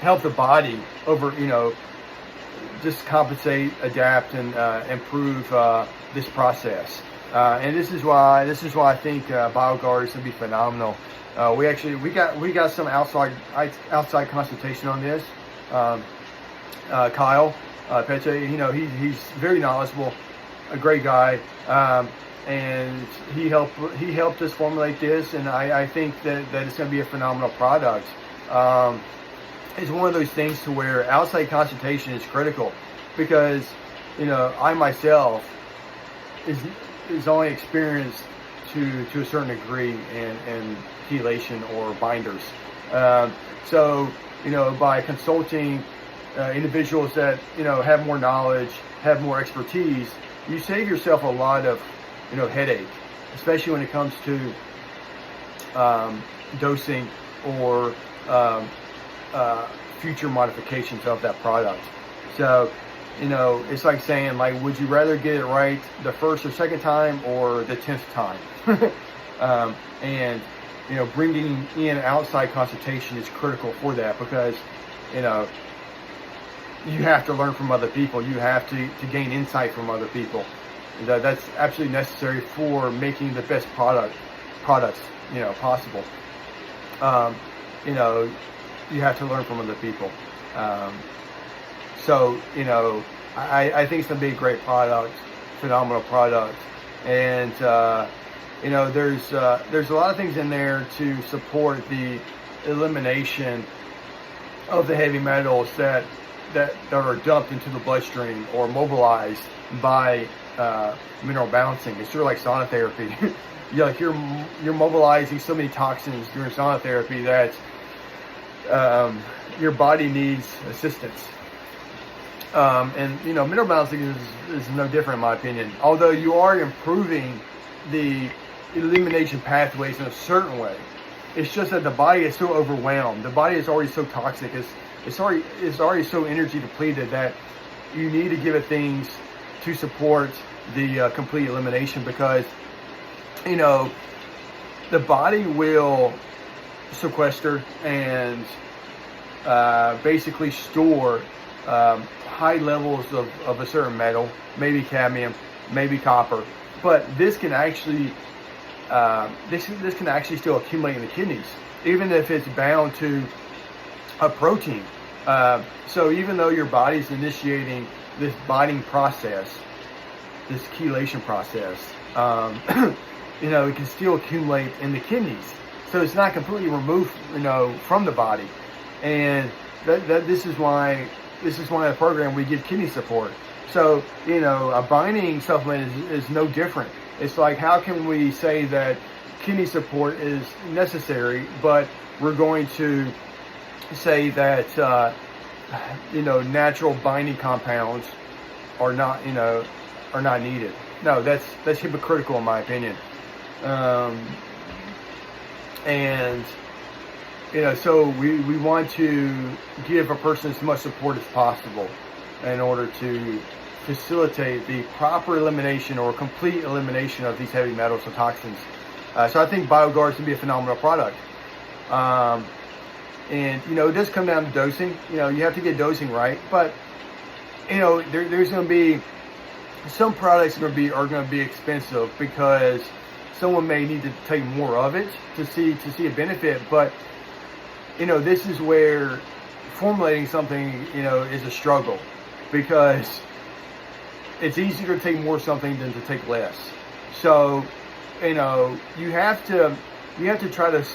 help the body over, just compensate, adapt, and improve this process. And this is why I think BioGuard is going to be phenomenal. We got some outside consultation on this. Kyle Peche, he's very knowledgeable, a great guy, and he helped us formulate this, and I think that it's going to be a phenomenal product. It's one of those things to where outside consultation is critical, because I myself is only experienced to a certain degree in chelation or binders. So, by consulting individuals that, have more knowledge, have more expertise, you save yourself a lot of, headache, especially when it comes to dosing or future modifications of that product. So, it's like saying, would you rather get it right the first or second time or the 10th time? And, bringing in outside consultation is critical for that, because, you have to learn from other people. You have to gain insight from other people. That's absolutely necessary for making the best products, possible. You have to learn from other people. So, I think it's going to be a great product, phenomenal product. And, there's a lot of things in there to support the elimination of the heavy metals that are dumped into the bloodstream or mobilized by mineral balancing. It's sort of like sauna therapy. You're mobilizing so many toxins during sauna therapy that your body needs assistance. And mineral balancing is no different in my opinion. Although you are improving the elimination pathways in a certain way, it's just that the body is so overwhelmed. The body is already so toxic. It's already so energy depleted that you need to give it things to support the complete elimination, because the body will sequester and basically store high levels of a certain metal, maybe cadmium, maybe copper, but this can actually still accumulate in the kidneys, even if it's bound to a protein. So even though your body's initiating this binding process, this chelation process, it can still accumulate in the kidneys. So it's not completely removed, from the body. And this is why in the program we give kidney support. So, a binding supplement is no different. It's like, how can we say that kidney support is necessary, but we're going to say that, natural binding compounds are not needed? No, that's hypocritical in my opinion. And, so we want to give a person as much support as possible in order to facilitate the proper elimination or complete elimination of these heavy metals and toxins. So I think BioGuard can be a phenomenal product. And, it does come down to dosing. You have to get dosing right. But, there's going to be some products are going to be expensive because someone may need to take more of it to see a benefit. But, this is where formulating something, is a struggle, because it's easier to take more of something than to take less. So, you have to try to,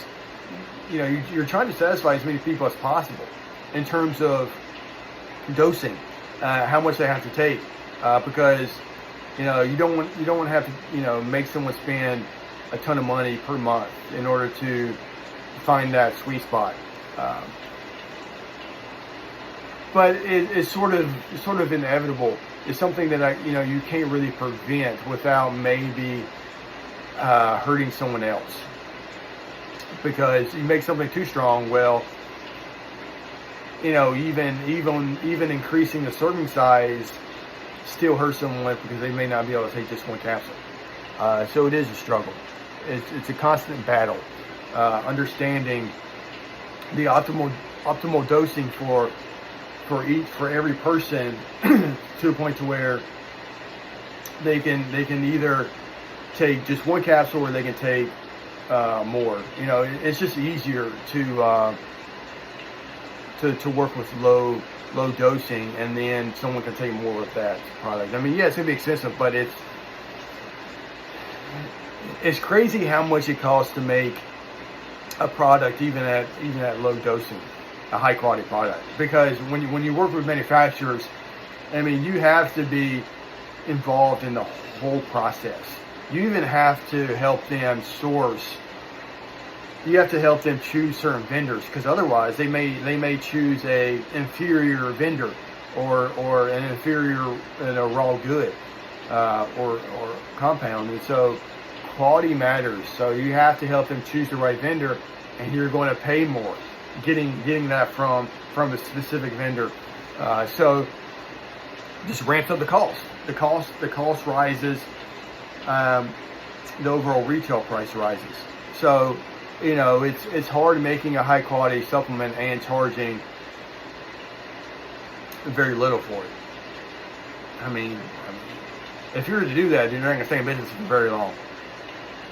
you're trying to satisfy as many people as possible in terms of dosing, how much they have to take, because, you don't want to have to, make someone spend a ton of money per month in order to find that sweet spot. But it's sort of inevitable. It's something that you can't really prevent without maybe hurting someone else, because you make something too strong. Well, even increasing the serving size still hurts someone, because they may not be able to take just one capsule. So it is a struggle. It's a constant battle, understanding the optimal dosing for every person to a point to where they can either take just one capsule or they can take more. It's just easier to work with low dosing, and then someone can take more of that product. I mean, yeah, it's gonna be expensive, but it's crazy how much it costs to make a product even at low dosing, a high quality product. Because when you work with manufacturers, I mean, you have to be involved in the whole process. You even have to help them source. You have to help them choose certain vendors, because otherwise they may choose a inferior vendor or an inferior raw good or compound. And so quality matters. So you have to help them choose the right vendor, and you're going to pay more getting that from a specific vendor. So just ramps up the cost. The cost rises. The overall retail price rises. So it's hard making a high quality supplement and charging very little for it. I mean, if you were to do that, you're not going to stay in business for very long.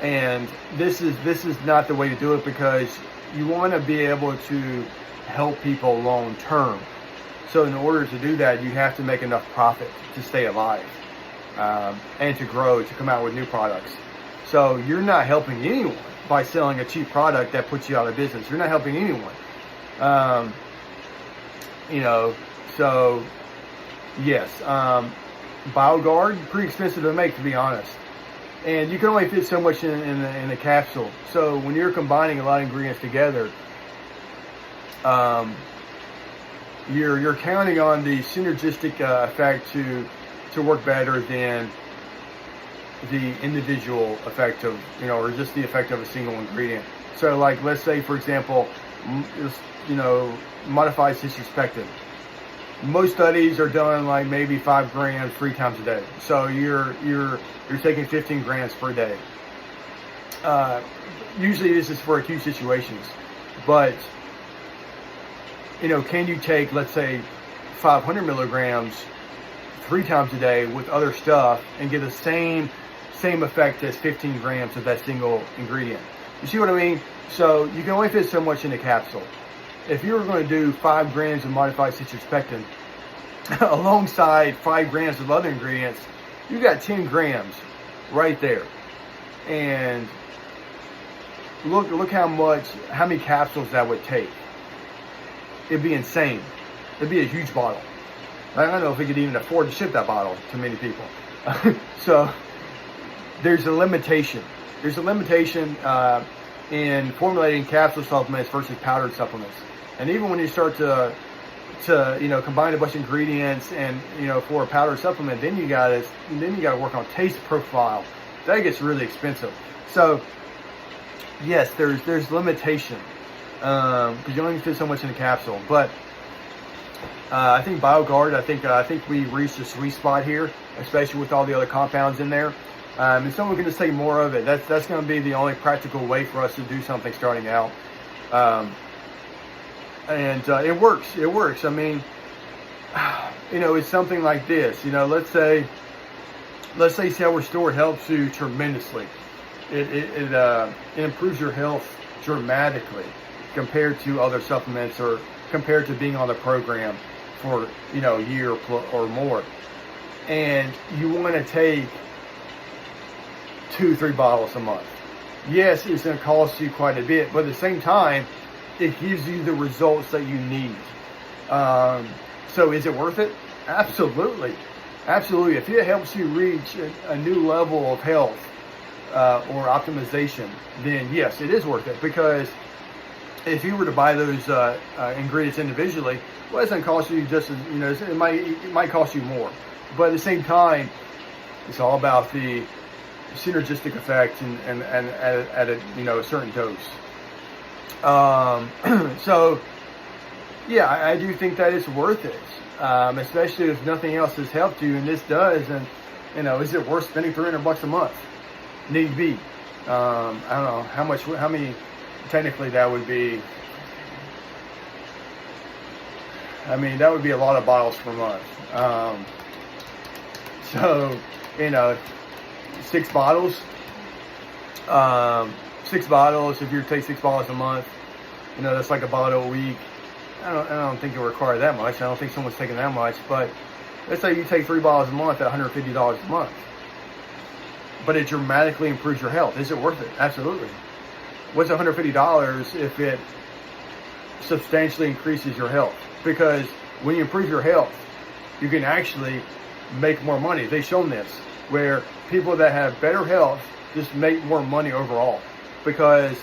And this is not the way to do it, because you want to be able to help people long term. So in order to do that, you have to make enough profit to stay alive and to grow, to come out with new products. So you're not helping anyone by selling a cheap product that puts you out of business. You're not helping anyone. So yes, BioGuard, pretty expensive to make, to be honest. And you can only fit so much in a capsule. So when you're combining a lot of ingredients together, you're counting on the synergistic effect to work better than the individual effect of, or just the effect of a single ingredient. So like, let's say for example, modified citrus pectin. Most studies are done like maybe 5 grams 3 times a day. So you're taking 15 grams per day. Usually this is for acute situations, but can you take, let's say, 500 milligrams 3 times a day with other stuff and get the same effect as 15 grams of that single ingredient? You see what I mean? So you can only fit so much in a capsule. If you were going to do 5 grams of modified citrus pectin alongside 5 grams of other ingredients, you got 10 grams right there. And look how many capsules that would take. It'd be insane. It'd be a huge bottle. I don't know if we could even afford to ship that bottle to many people. So there's a limitation. There's a limitation in formulating capsule supplements versus powdered supplements. And even when you start to combine a bunch of ingredients and for a powdered supplement, then you gotta work on taste profile. That gets really expensive. So yes, there's limitation because you only fit so much in a capsule. But I think BioGuard, I think we reached a sweet spot here, especially with all the other compounds in there. And someone can just take more of it. That's going to be the only practical way for us to do something starting out. And it works. It works. I mean, it's something like this. Let's say Sour Store helps you tremendously. It improves your health dramatically compared to other supplements or compared to being on the program for a year or more. And you want to take 2-3 bottles a month. Yes, it's going to cost you quite a bit, but at the same time, it gives you the results that you need. So is it worth it? Absolutely. Absolutely. If it helps you reach a new level of health or optimization, then yes, it is worth it. Because if you were to buy those ingredients individually, well, it's going to cost you just as, it might cost you more. But at the same time, it's all about the synergistic effect and at a certain dose. So yeah, I do think that it's worth it, especially if nothing else has helped you, and this does. And is it worth spending $300 a month? Need be. I don't know how many. Technically, that would be. I mean, that would be a lot of bottles per month. So 6 bottles. 6 bottles. If you take 6 bottles a month, that's like a bottle a week. I don't think it'll require that much. I don't think someone's taking that much. But let's say you take 3 bottles a month at $150 a month. But it dramatically improves your health. Is it worth it? Absolutely. What's $150 if it substantially increases your health? Because when you improve your health, you can actually make more money. They've shown this, where people that have better health just make more money overall because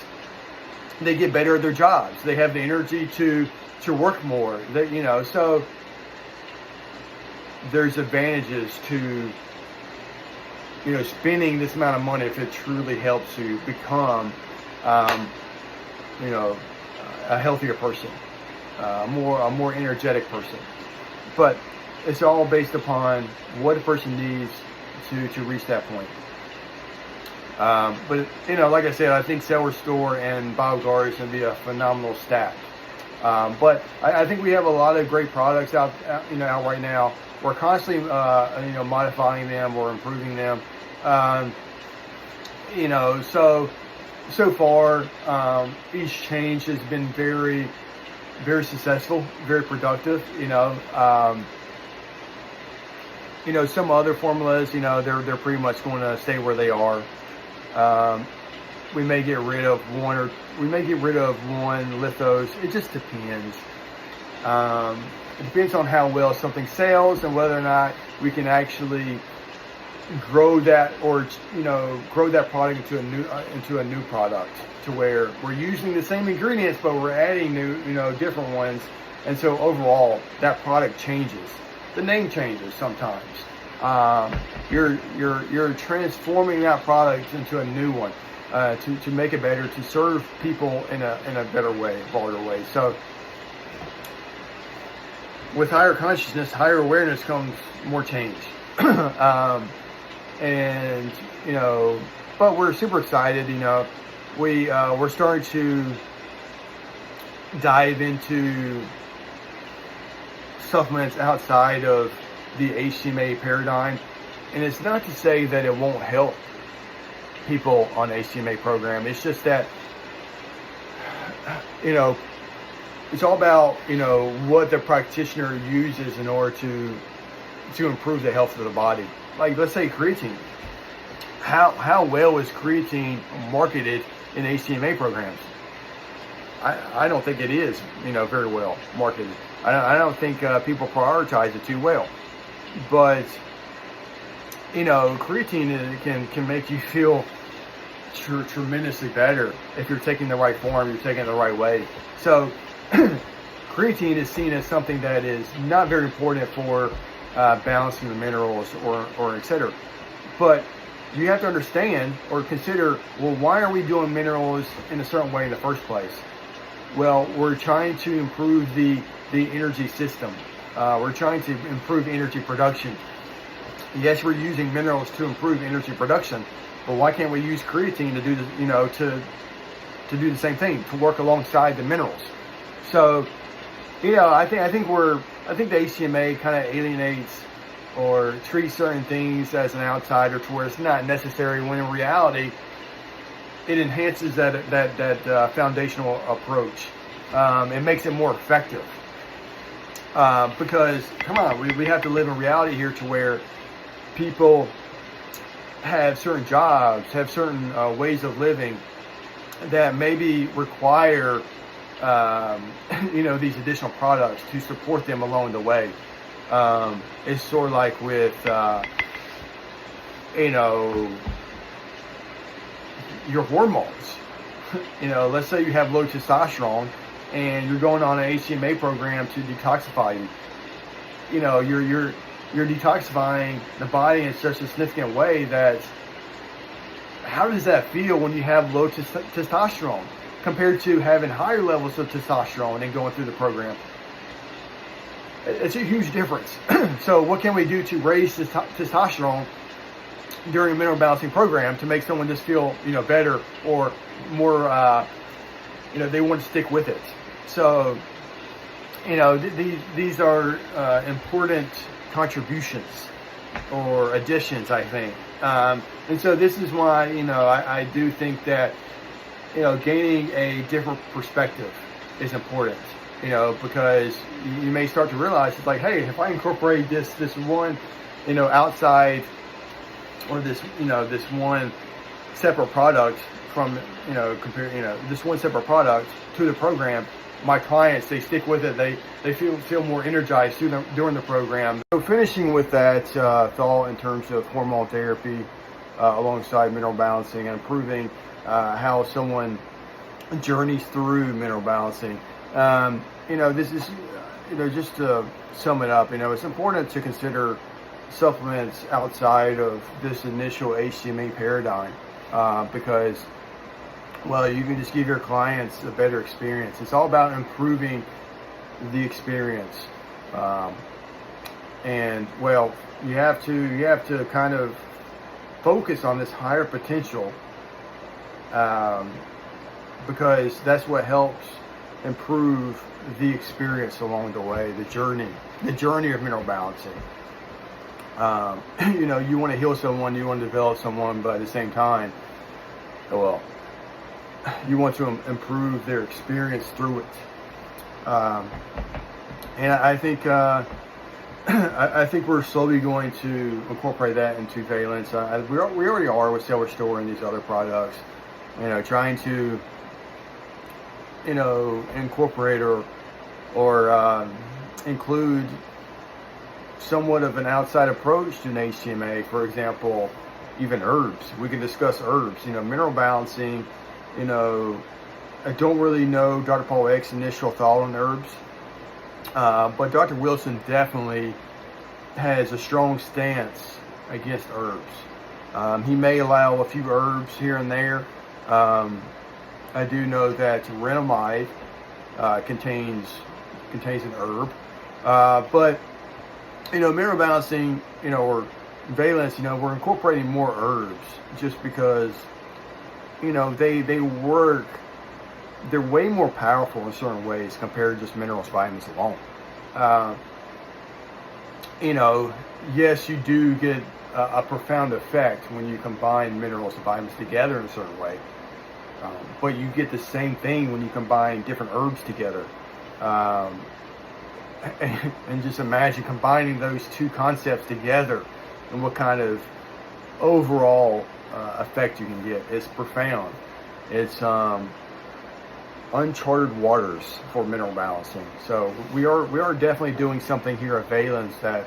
they get better at their jobs. They have the energy to work more. So there's advantages to spending this amount of money if it truly helps you become a healthier person, a more energetic person. But it's all based upon what a person needs to reach that point. But like I said, I think Cell Restore and BioGuard is going to be a phenomenal stack. But I think we have a lot of great products out right now. We're constantly modifying them or improving them. So far, each change has been very, very successful, very productive. Some other formulas, they're pretty much going to stay where they are. We may get rid of one, lift those. It just depends. It depends on how well something sells and whether or not we can actually grow that product into a new product, to where we're using the same ingredients but we're adding new, different ones, and so overall that product changes. The name changes sometimes. You're transforming that product into a new one to make it better, to serve people in a better way, broader way. So with higher consciousness, higher awareness comes more change. But we're super excited. We're starting to dive into supplements outside of the HTMA paradigm, and it's not to say that it won't help people on the HTMA program. It's just that it's all about what the practitioner uses in order to improve the health of the body. Like, let's say creatine. How well is creatine marketed in HTMA programs? I don't think it is, very well marketed. I don't think people prioritize it too well. But creatine can make you feel tremendously better if you're taking the right form, you're taking it the right way. So creatine is seen as something that is not very important for balancing the minerals or etc. But you have to understand or consider, well, why are we doing minerals in a certain way in the first place? Well, we're trying to improve the energy system. We're trying to improve energy production. Yes, we're using minerals to improve energy production, but why can't we use creatine to do the, to do the same thing, to work alongside the minerals? So, I think the HTMA kind of alienates or treats certain things as an outsider to where it's not necessary, when in reality it enhances that foundational approach. It makes it more effective. Because, come on, we have to live in reality here, to where people have certain jobs, have certain ways of living that maybe require, these additional products to support them along the way. It's sort of like with, your hormones. Let's say you have low testosterone and you're going on an HTMA program to detoxify you. You're detoxifying the body in such a significant way that, how does that feel when you have low testosterone compared to having higher levels of testosterone and going through the program? It's a huge difference. So what can we do to raise testosterone during a mineral balancing program to make someone just feel, better or more, they want to stick with it? So, these are important contributions or additions, I think. And so this is why, I do think that, gaining a different perspective is important, because you may start to realize it's like, hey, if I incorporate this one, outside, or this one separate product from, this one separate product to the program, my clients, they stick with it. They feel more energized during the program. So finishing with that thought in terms of hormone therapy, alongside mineral balancing and improving how someone journeys through mineral balancing. This is, just to sum it up, it's important to consider supplements outside of this initial HTMA paradigm because, well, you can just give your clients a better experience. It's all about improving the experience. And well, you have to kind of focus on this higher potential because that's what helps improve the experience along the way, the journey of mineral balancing. You want to heal someone, you want to develop someone, but at the same time, well, you want to improve their experience through it. And I think I think we're slowly going to incorporate that into Valence. We already are with Cellar Store and these other products. Trying to incorporate or include somewhat of an outside approach to an HTMA. For example, even herbs. We can discuss herbs. Mineral balancing. I don't really know Dr. Paul Eck's initial thought on herbs, but Dr. Wilson definitely has a strong stance against herbs. He may allow a few herbs here and there. I do know that renamide contains an herb, but mineral balancing, or Valence, we're incorporating more herbs just because they work. They're way more powerful in certain ways compared to just minerals, vitamins alone. Yes, you do get a profound effect when you combine minerals and vitamins together in a certain way. But you get the same thing when you combine different herbs together. And just imagine combining those two concepts together and what kind of overall effect you can get. It's profound. It's uncharted waters for mineral balancing. So we are definitely doing something here at Valence that,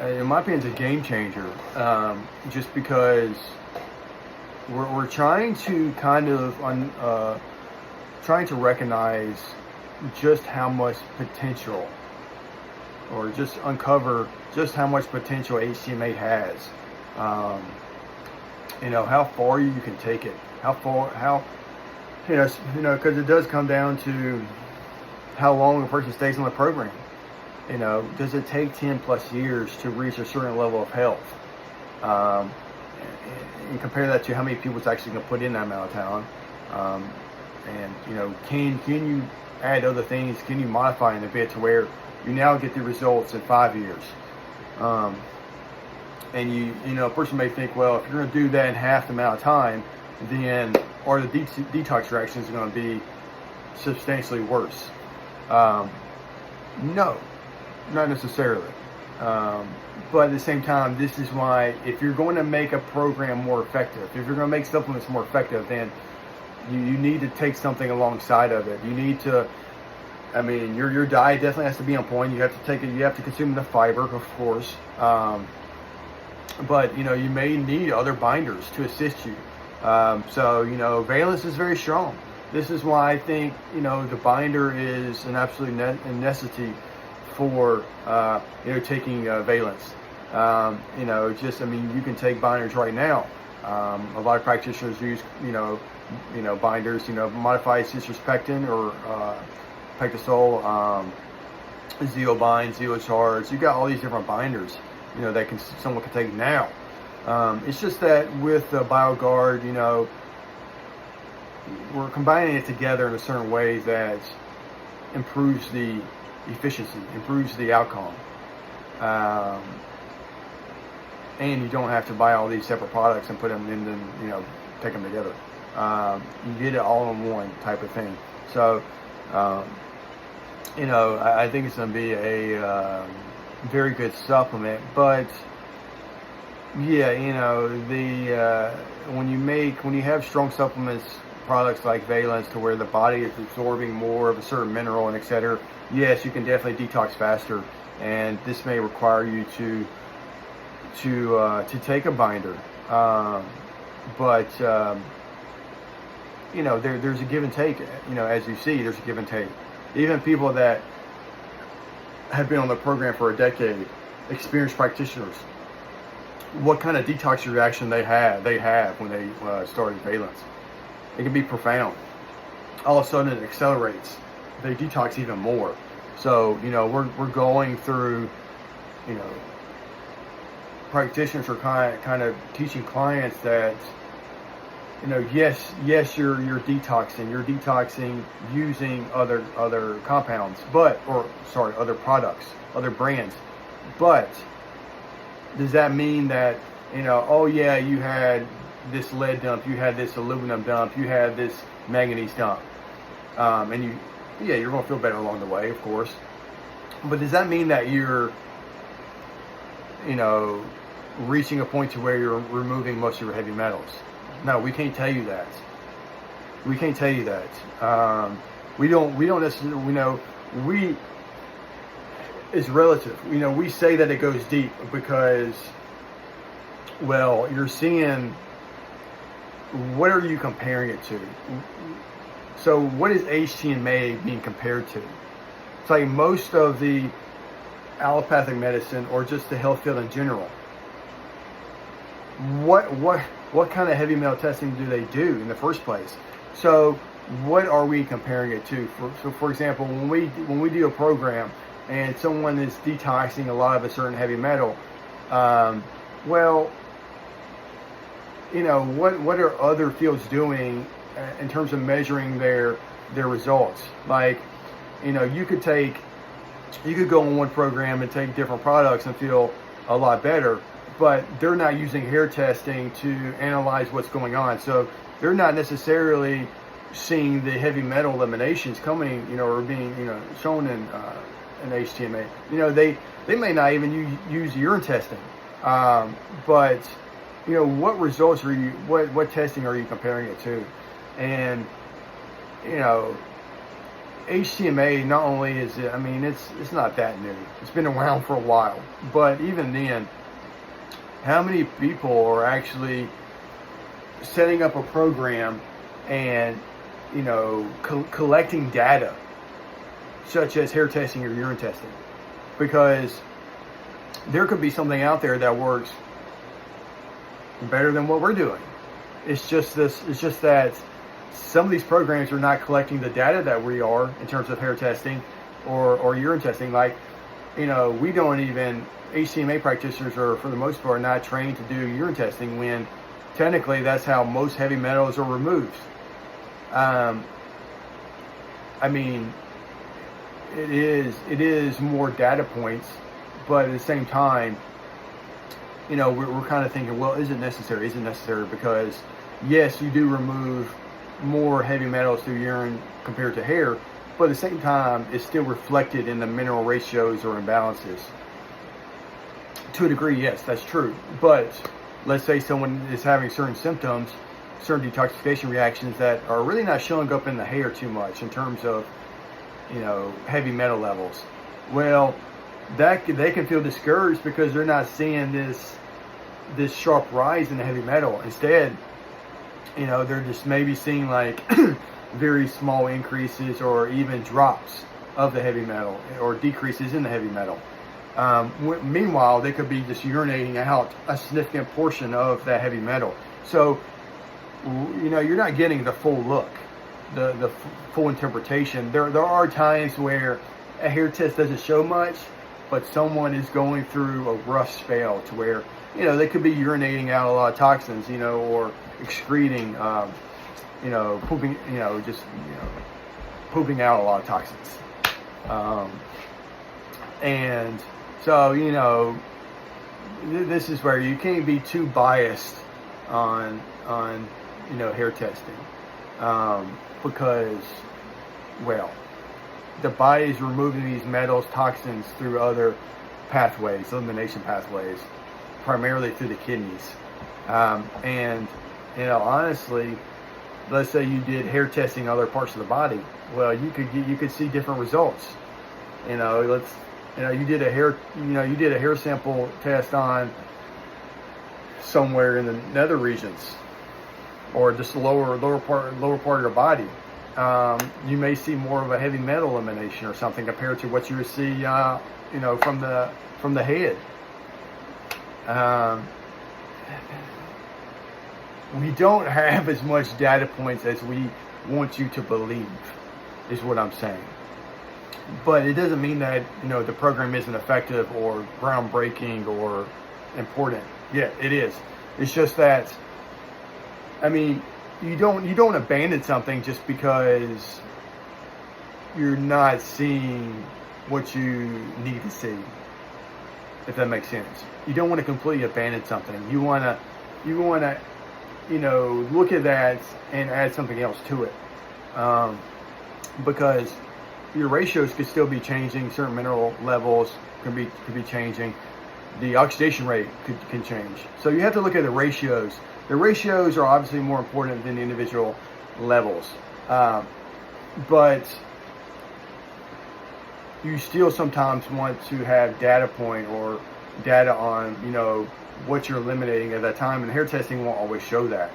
in my opinion, is a game changer. Just because we're trying to kind of trying to recognize just how much potential, or just uncover just how much potential HTMA has. How far you can take it, because it does come down to how long a person stays on the program. Does it take 10 plus years to reach a certain level of health? And compare that to how many people it's actually going to put in that amount of time. Can you add other things? Can you modify it a bit to where you now get the results in 5 years? And a person may think, well, if you're going to do that in half the amount of time, then, or the detox reaction is going to be substantially worse. No, not necessarily. But at the same time, this is why, if you're going to make a program more effective, if you're going to make supplements more effective, then you need to take something alongside of it. You need to, your diet definitely has to be on point. You have to take it, you have to consume the fiber, of course. But you may need other binders to assist you. So Valence is very strong. This is why I think the binder is an absolute necessity for taking Valence. You can take binders right now. A lot of practitioners use binders, modified citrus pectin or Pectisol, Zeobind, Zeocharge. You got all these different binders that someone can take now. It's just that with the BioGuard, we're combining it together in a certain way that improves the efficiency, improves the outcome. And you don't have to buy all these separate products and put them in, and take them together. You get it all in one type of thing. So, I think it's going to be a very good supplement. But yeah, when you have strong supplements, products like Valence, to where the body is absorbing more of a certain mineral and etc., yes, you can definitely detox faster. And this may require you to to take a binder, but there's a give and take. As you see, there's a give and take. Even people that have been on the program for a decade, experienced practitioners, what kind of detox reaction they have when they started valence. It can be profound. All of a sudden it accelerates. They detox even more. So, we're going through, practitioners are kind of teaching clients that, yes, you're detoxing using other compounds, other products, other brands, but does that mean that, oh yeah, you had this lead dump, you had this aluminum dump, you had this manganese dump, and you're going to feel better along the way, of course, but does that mean that you're, reaching a point to where you're removing most of your heavy metals? No, we can't tell you that. We can't tell you that. We don't necessarily, it's relative. We say that it goes deep because, well, you're seeing, what are you comparing it to? So what is HTMA being compared to? It's like most of the allopathic medicine or just the health field in general. What kind of heavy metal testing do they do in the first place? So what are we comparing it to? For example, when we do a program and someone is detoxing a lot of a certain heavy metal, what are other fields doing in terms of measuring their results? Like, you could go on one program and take different products and feel a lot better, but they're not using hair testing to analyze what's going on. So they're not necessarily seeing the heavy metal eliminations coming, or being, shown in HTMA. They may not even use urine testing. But, what results are you, what testing are you comparing it to? And, HTMA, not only is it, it's not that new. It's been around for a while. But even then, how many people are actually setting up a program and, collecting data, such as hair testing or urine testing? Because there could be something out there that works better than what we're doing. It's just that some of these programs are not collecting the data that we are in terms of hair testing or urine testing. Like, we don't even, HTMA practitioners are, for the most part, not trained to do urine testing, when technically that's how most heavy metals are removed. It is more data points, but at the same time, we're kind of thinking, well, is it necessary? Is it necessary? Because yes, you do remove more heavy metals through urine compared to hair, but at the same time, it's still reflected in the mineral ratios or imbalances. To a degree, yes, that's true. But let's say someone is having certain symptoms, certain detoxification reactions that are really not showing up in the hair too much in terms of, heavy metal levels. Well, they can feel discouraged because they're not seeing this sharp rise in the heavy metal. Instead, they're just maybe seeing like very small increases or even drops of the heavy metal, or decreases in the heavy metal. Meanwhile, they could be just urinating out a significant portion of that heavy metal. So, you're not getting the full look, the full interpretation. There are times where a hair test doesn't show much, but someone is going through a rough spell to where, they could be urinating out a lot of toxins, or excreting, pooping, pooping out a lot of toxins. And so, this is where you can't be too biased on hair testing, because, well, the body is removing these metals, toxins through other pathways, elimination pathways, primarily through the kidneys. And honestly, let's say you did hair testing other parts of the body. Well, you could see different results. You did a hair sample test on somewhere in the nether regions, or just the lower part of your body. You may see more of a heavy metal elimination or something compared to what you would see, from the head. We don't have as much data points as we want you to believe, is what I'm saying. But it doesn't mean that, the program isn't effective or groundbreaking or important. Yeah, it is. It's just that, you don't abandon something just because you're not seeing what you need to see, if that makes sense. You don't want to completely abandon something. You want to look at that and add something else to it, because your ratios could still be changing. Certain mineral levels could be changing. The oxidation rate can change. So you have to look at the ratios. The ratios are obviously more important than the individual levels, but you still sometimes want to have data point or data on what you're eliminating at that time, and hair testing won't always show that.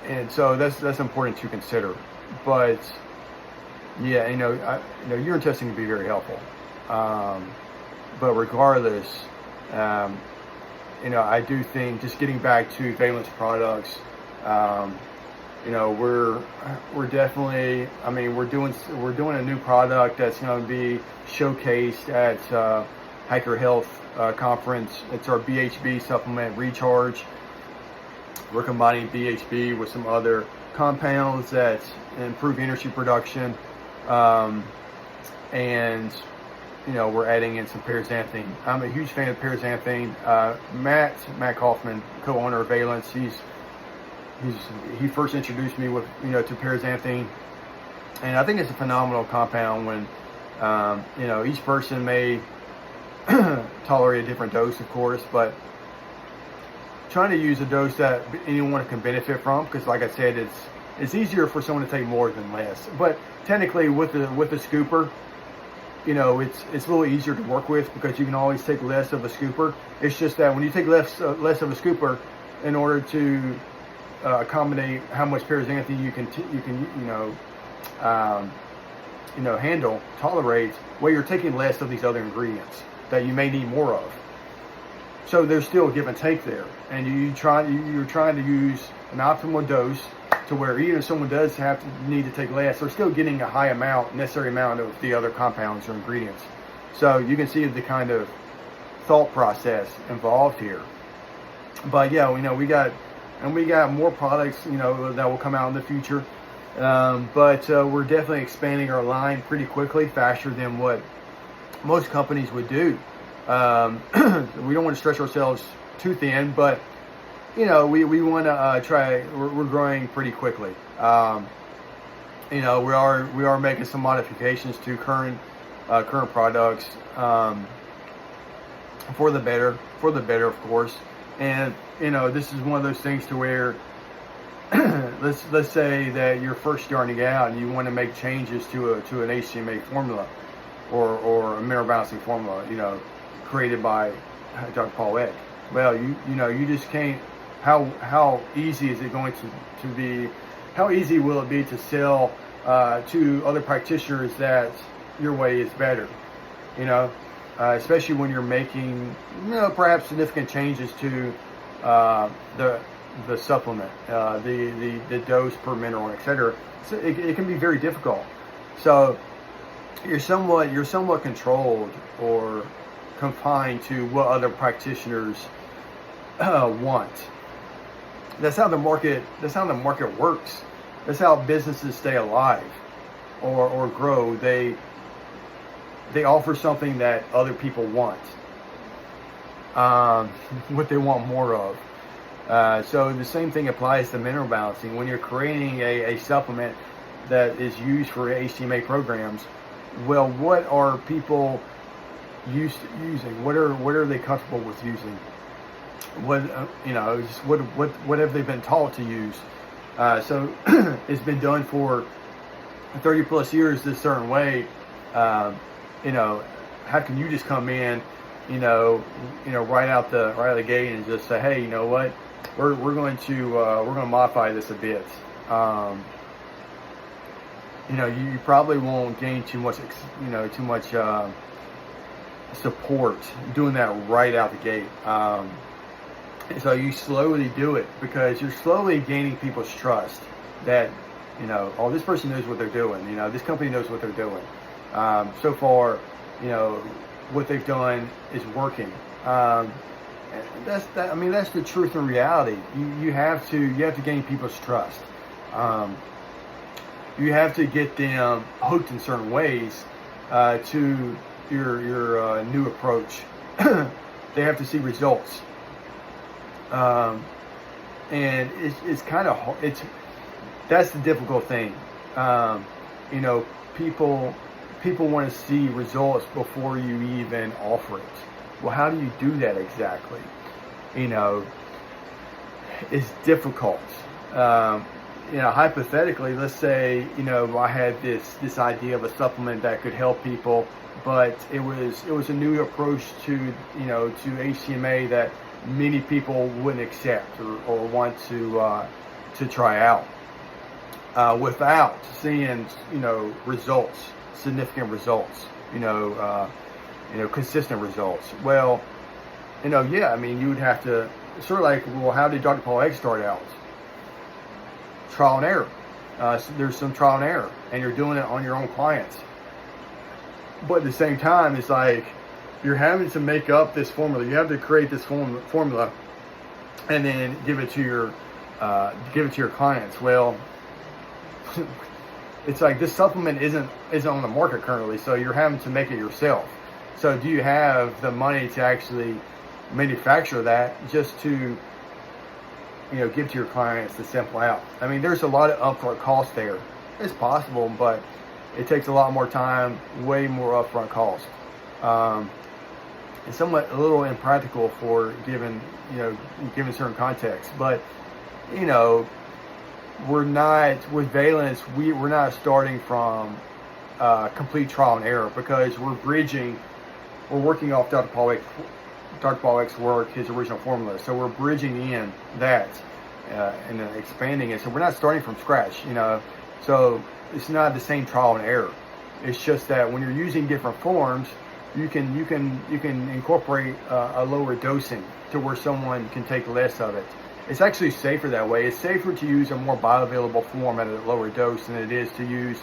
And so that's important to consider. But yeah, urine testing can be very helpful. But regardless, I do think, just getting back to valence products, we're definitely, we're doing a new product that's going to be showcased at Hiker Health conference. It's our BHB supplement recharge. We're combining BHB with some other compounds that improve energy production, and we're adding in some paraxanthine. I'm a huge fan of paraxanthine. Matt Kaufman, co-owner of Valence, he first introduced me with to paraxanthine, and I think it's a phenomenal compound. When each person may tolerate a different dose, of course, but trying to use a dose that anyone can benefit from, because like I said, it's easier for someone to take more than less. But technically with the scooper, it's a little easier to work with, because you can always take less of a scooper. It's just that when you take less of a scooper, in order to accommodate how much paraxanthine you can tolerate, well, you're taking less of these other ingredients that you may need more of. So there's still a give and take there, and you're trying to use an optimal dose to where even if someone does need to take less, they're still getting a necessary amount of the other compounds or ingredients. So you can see the kind of thought process involved here. But yeah, we got more products that will come out in the future. But we're definitely expanding our line pretty quickly, faster than what most companies would do. We don't want to stretch ourselves too thin, but we want to try. We're growing pretty quickly. We are making some modifications to current products, for the better, of course. And this is one of those things to where let's say that you're first starting out and you want to make changes to an HTMA formula or a mineral balancing formula, created by Dr. Paul Eck. Well, you just can't. How easy is it going to be? How easy will it be to sell to other practitioners that your way is better? Especially when you're making perhaps significant changes to the supplement, the dose per mineral, etc. So it can be very difficult. So you're somewhat controlled or confined to what other practitioners want. That's how the market works. That's how businesses stay alive or grow. They offer something that other people want, what they want more of. So the same thing applies to mineral balancing. When you're creating a supplement that is used for HTMA programs, well, what are people used to using? What are they comfortable with using? What have they been taught to use? So it's been done for 30 plus years this certain way. How can you just come in right out the gate and just say, hey, you know what, we're going to modify this a bit. You probably won't gain too much support doing that right out the gate. So you slowly do it because you're slowly gaining people's trust that, oh, this person knows what they're doing. This company knows what they're doing. So far, what they've done is working. That's the truth and reality. You have to gain people's trust. You have to get them hooked in certain ways to your new approach. They have to see results. And it's kind of, that's the difficult thing. People want to see results before you even offer it. Well, how do you do that exactly? It's difficult. Hypothetically, let's say, I had this idea of a supplement that could help people, but it was a new approach to HTMA that many people wouldn't accept or want to try out without seeing results, significant results, consistent results. Well, you would have to sort of like, well, how did Dr. Paul Egg start out? Trial and error. So there's some trial and error, and you're doing it on your own clients. But at the same time, it's like you're having to make up this formula. You have to create this formula, and then give it to your clients. Well, it's like this supplement isn't on the market currently, so you're having to make it yourself. So do you have the money to actually manufacture that just to give to your clients to sample out? There's a lot of upfront cost there. It's possible, but it takes a lot more time, way more upfront cost. It's somewhat a little impractical for given certain contexts. But we're not with Valence. We're not starting from complete trial and error because we're working off Dr. Paul Eck's work, his original formula. So we're bridging in that and expanding it. So we're not starting from scratch, So it's not the same trial and error. It's just that when you're using different forms, you can incorporate a lower dosing to where someone can take less of it. It's actually safer that way. It's safer to use a more bioavailable form at a lower dose than it is to use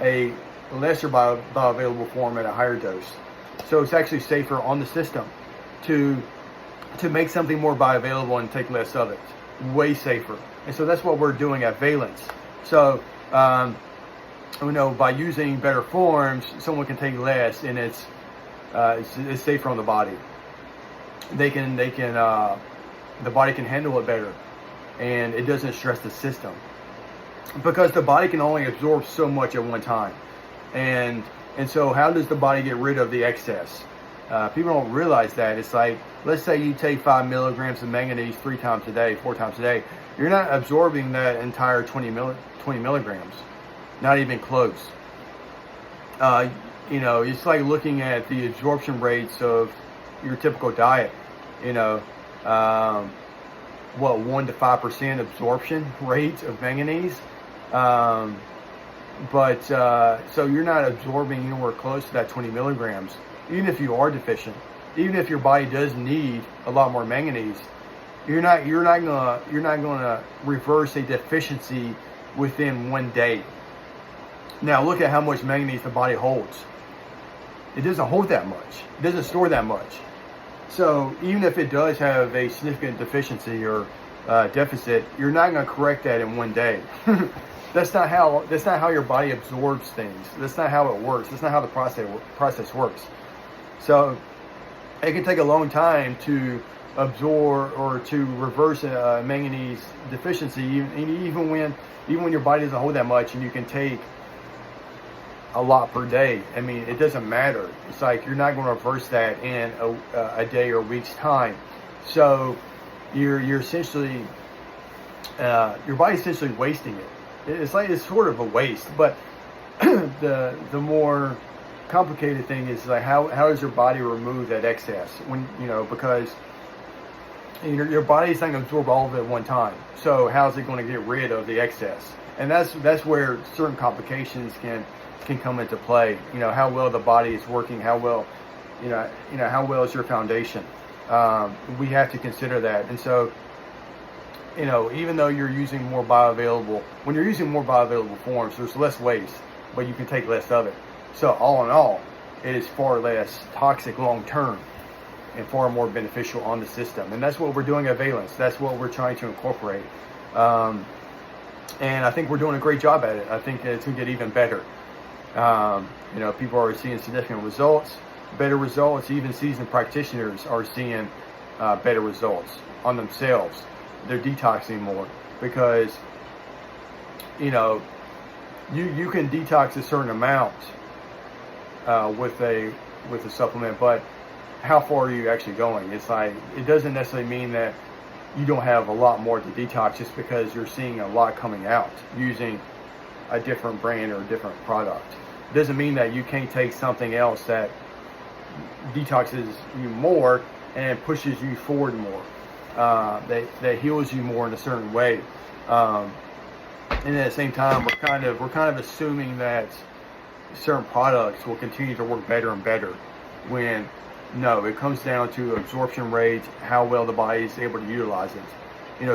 a lesser bioavailable form at a higher dose. So it's actually safer on the system to make something more bioavailable and take less of it. Way safer. And so that's what we're doing at Valence. So by using better forms, someone can take less, and it's safer on the body. The body can handle it better, and it doesn't stress the system because the body can only absorb so much at one time. And so how does the body get rid of the excess? People don't realize that. It's like, let's say you take 5 milligrams of manganese 4 times a day. You're not absorbing that entire 20 milligrams. Not even close. It's like looking at the absorption rates of your typical diet. 1 to 5% absorption rate of manganese. So you're not absorbing anywhere close to that 20 milligrams. Even if you are deficient, even if your body does need a lot more manganese, you're not gonna reverse a deficiency within 1 day. Now look at how much manganese the body holds. It doesn't hold that much. It doesn't store that much. So even if it does have a significant deficiency or deficit, you're not going to correct that in 1 day. That's not how your body absorbs things. That's not how it works. That's not how the process works. So it can take a long time to absorb or to reverse a manganese deficiency, even when your body doesn't hold that much, and you can take a lot per day. It doesn't matter. It's like you're not going to reverse that in a day or a week's time. So you're essentially your body's essentially wasting it. It's sort of a waste. But the more complicated thing is like how does your body remove that excess when because your body's not going to absorb all of it at one time. So how's it going to get rid of the excess? And that's where certain complications can come into play. How well the body is working, how well how well is your foundation. We have to consider that. And so even though you're using more bioavailable, when you're using more bioavailable forms, there's less waste, but you can take less of it. So all in all, it is far less toxic long term and far more beneficial on the system. And that's what we're doing at Valence. That's what we're trying to incorporate. And I think we're doing a great job at it. I think it's going to get even better. People are seeing significant results, better results. Even seasoned practitioners are seeing better results on themselves. They're detoxing more because, you can detox a certain amount with a supplement, but how far are you actually going? It's like, it doesn't necessarily mean that you don't have a lot more to detox just because you're seeing a lot coming out using a different brand or a different product. It doesn't mean that you can't take something else that detoxes you more and pushes you forward more, that heals you more in a certain way. And at the same time, we're kind of assuming that certain products will continue to work better and better, when no, it comes down to absorption rates, how well the body is able to utilize it.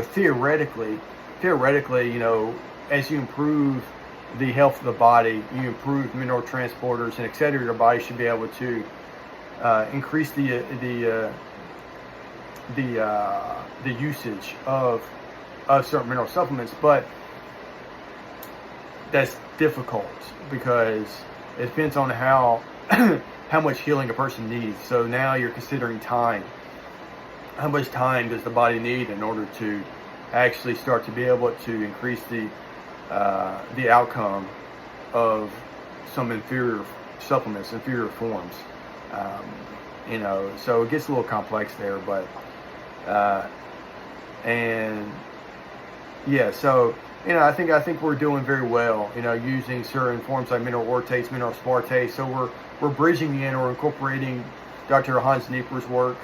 Theoretically, as you improve the health of the body, you improve mineral transporters and etc., your body should be able to increase the usage of certain mineral supplements. But that's difficult because it depends on how much healing a person needs. So now you're considering time. How much time does the body need in order to actually start to be able to increase the outcome of some inferior supplements, inferior forms? So it gets a little complex there, but and yeah, so I think we're doing very well, using certain forms like mineral ortates, mineral aspartates. So we're bridging in or incorporating Dr. Hans Nieper's work,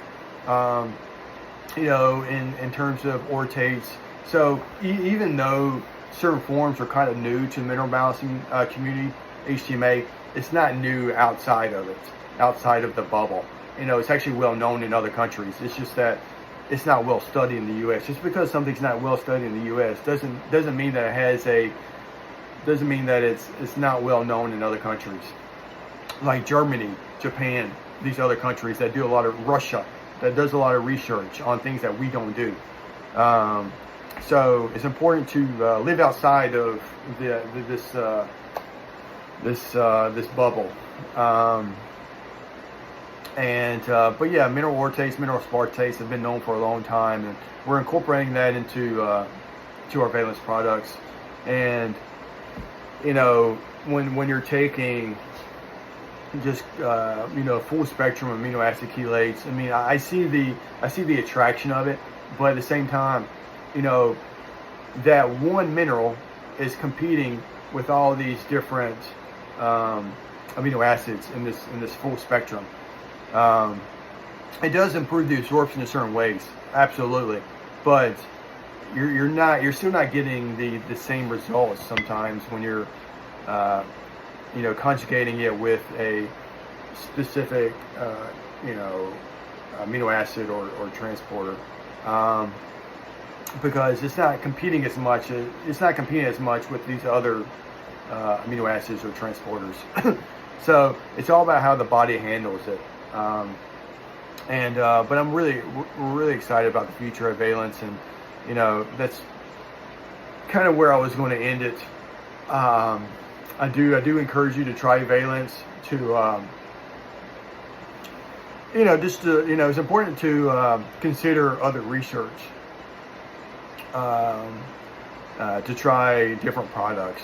in terms of ortates. So even though certain forms are kind of new to the mineral balancing community, HTMA, it's not new outside of it, outside of the bubble. It's actually well known in other countries. It's just that it's not well studied in the U.S. Just because something's not well studied in the U.S. doesn't mean that it's not well known in other countries, like Germany, Japan, these other countries that do a lot of, Russia, that does a lot of research on things that we don't do. So it's important to live outside of this bubble. But yeah, mineral ortates, mineral aspartates have been known for a long time, and we're incorporating that into to our Valence products. And when you're taking just full spectrum amino acid chelates, I see the attraction of it, but at the same time, that one mineral is competing with all these different amino acids in this full spectrum. It does improve the absorption in certain ways, absolutely, but you're still not getting the same results sometimes when you're conjugating it with a specific amino acid or transporter, because it's not competing as much with these other amino acids or transporters. So it's all about how the body handles it. But we're really excited about the future of Valence, and that's kind of where I was going to end it. I do encourage you to try Valence. It's important to consider other research, to try different products,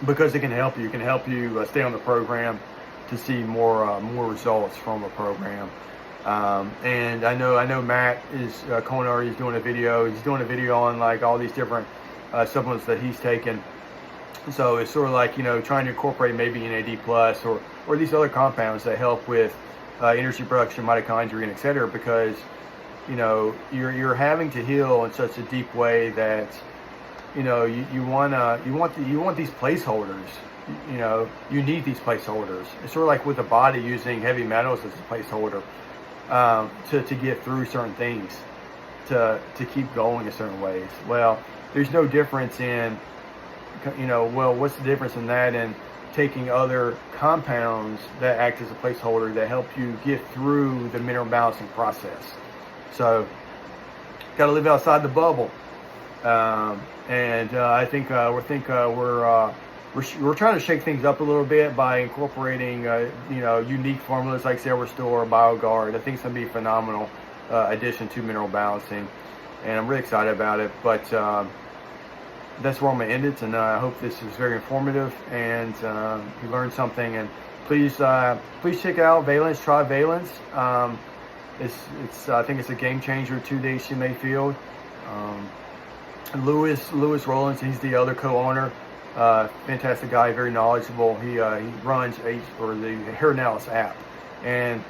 because it can help you. It can help you stay on the program, to see more results from a program. And I know Matt is Culinary is doing a video. He's doing a video on like all these different supplements that he's taken. So it's sort of like trying to incorporate maybe NAD plus or or these other compounds that help with energy production, mitochondria, and et cetera, because you're having to heal in such a deep way that you want these placeholders. You need these placeholders. It's sort of like with the body using heavy metals as a placeholder to get through certain things, to keep going in certain ways. Well, there's no difference in what's the difference in that and taking other compounds that act as a placeholder that help you get through the mineral balancing process. So, got to live outside the bubble, and I think we're trying to shake things up a little bit by incorporating unique formulas like Cell Restore, BioGuard. I think it's going to be a phenomenal addition to mineral balancing, and I'm really excited about it. But that's where I'm going to end it, and I hope this is very informative and you learned something. And please check out Valence. Try Valence. I think it's a game changer to the HTMA field. Lewis Rollins, he's the other co-owner. Fantastic guy, very knowledgeable. He runs the Hair Analysis app, and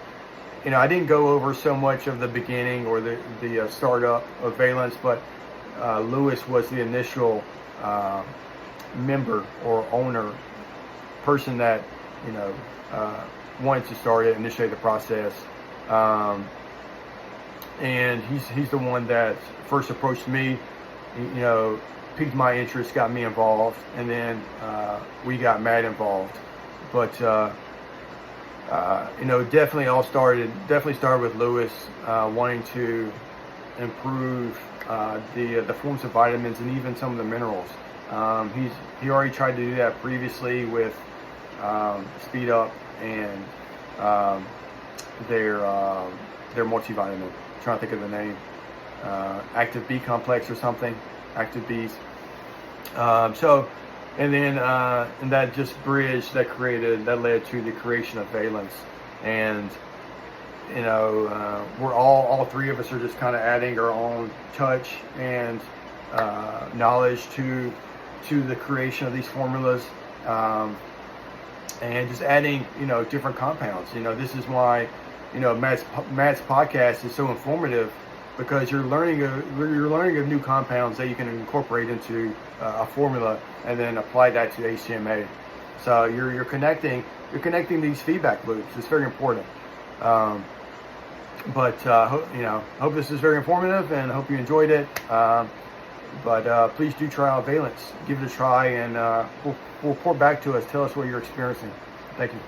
I didn't go over so much of the beginning or the startup of Valence, but Lewis was the initial member or owner person that wanted to start it, initiate the process, and he's the one that first approached me, piqued my interest, got me involved, and then we got Matt involved. But definitely started with Lewis wanting to improve the forms of vitamins and even some of the minerals. He already tried to do that previously with Speed Up and their multivitamin. I'm trying to think of the name, Active B Complex or something. Active Bees. And that just bridged, that led to the creation of Valence. And we're all three of us are just kind of adding our own touch and knowledge to the creation of these formulas, and just adding different compounds. This is why Matt's podcast is so informative, because you're learning of new compounds that you can incorporate into a formula and then apply that to HTMA. So you're connecting these feedback loops. It's very important. Hope this is very informative, and I hope you enjoyed it. But please do try out Valence. Give it a try, and we'll report back to us. Tell us what you're experiencing. Thank you.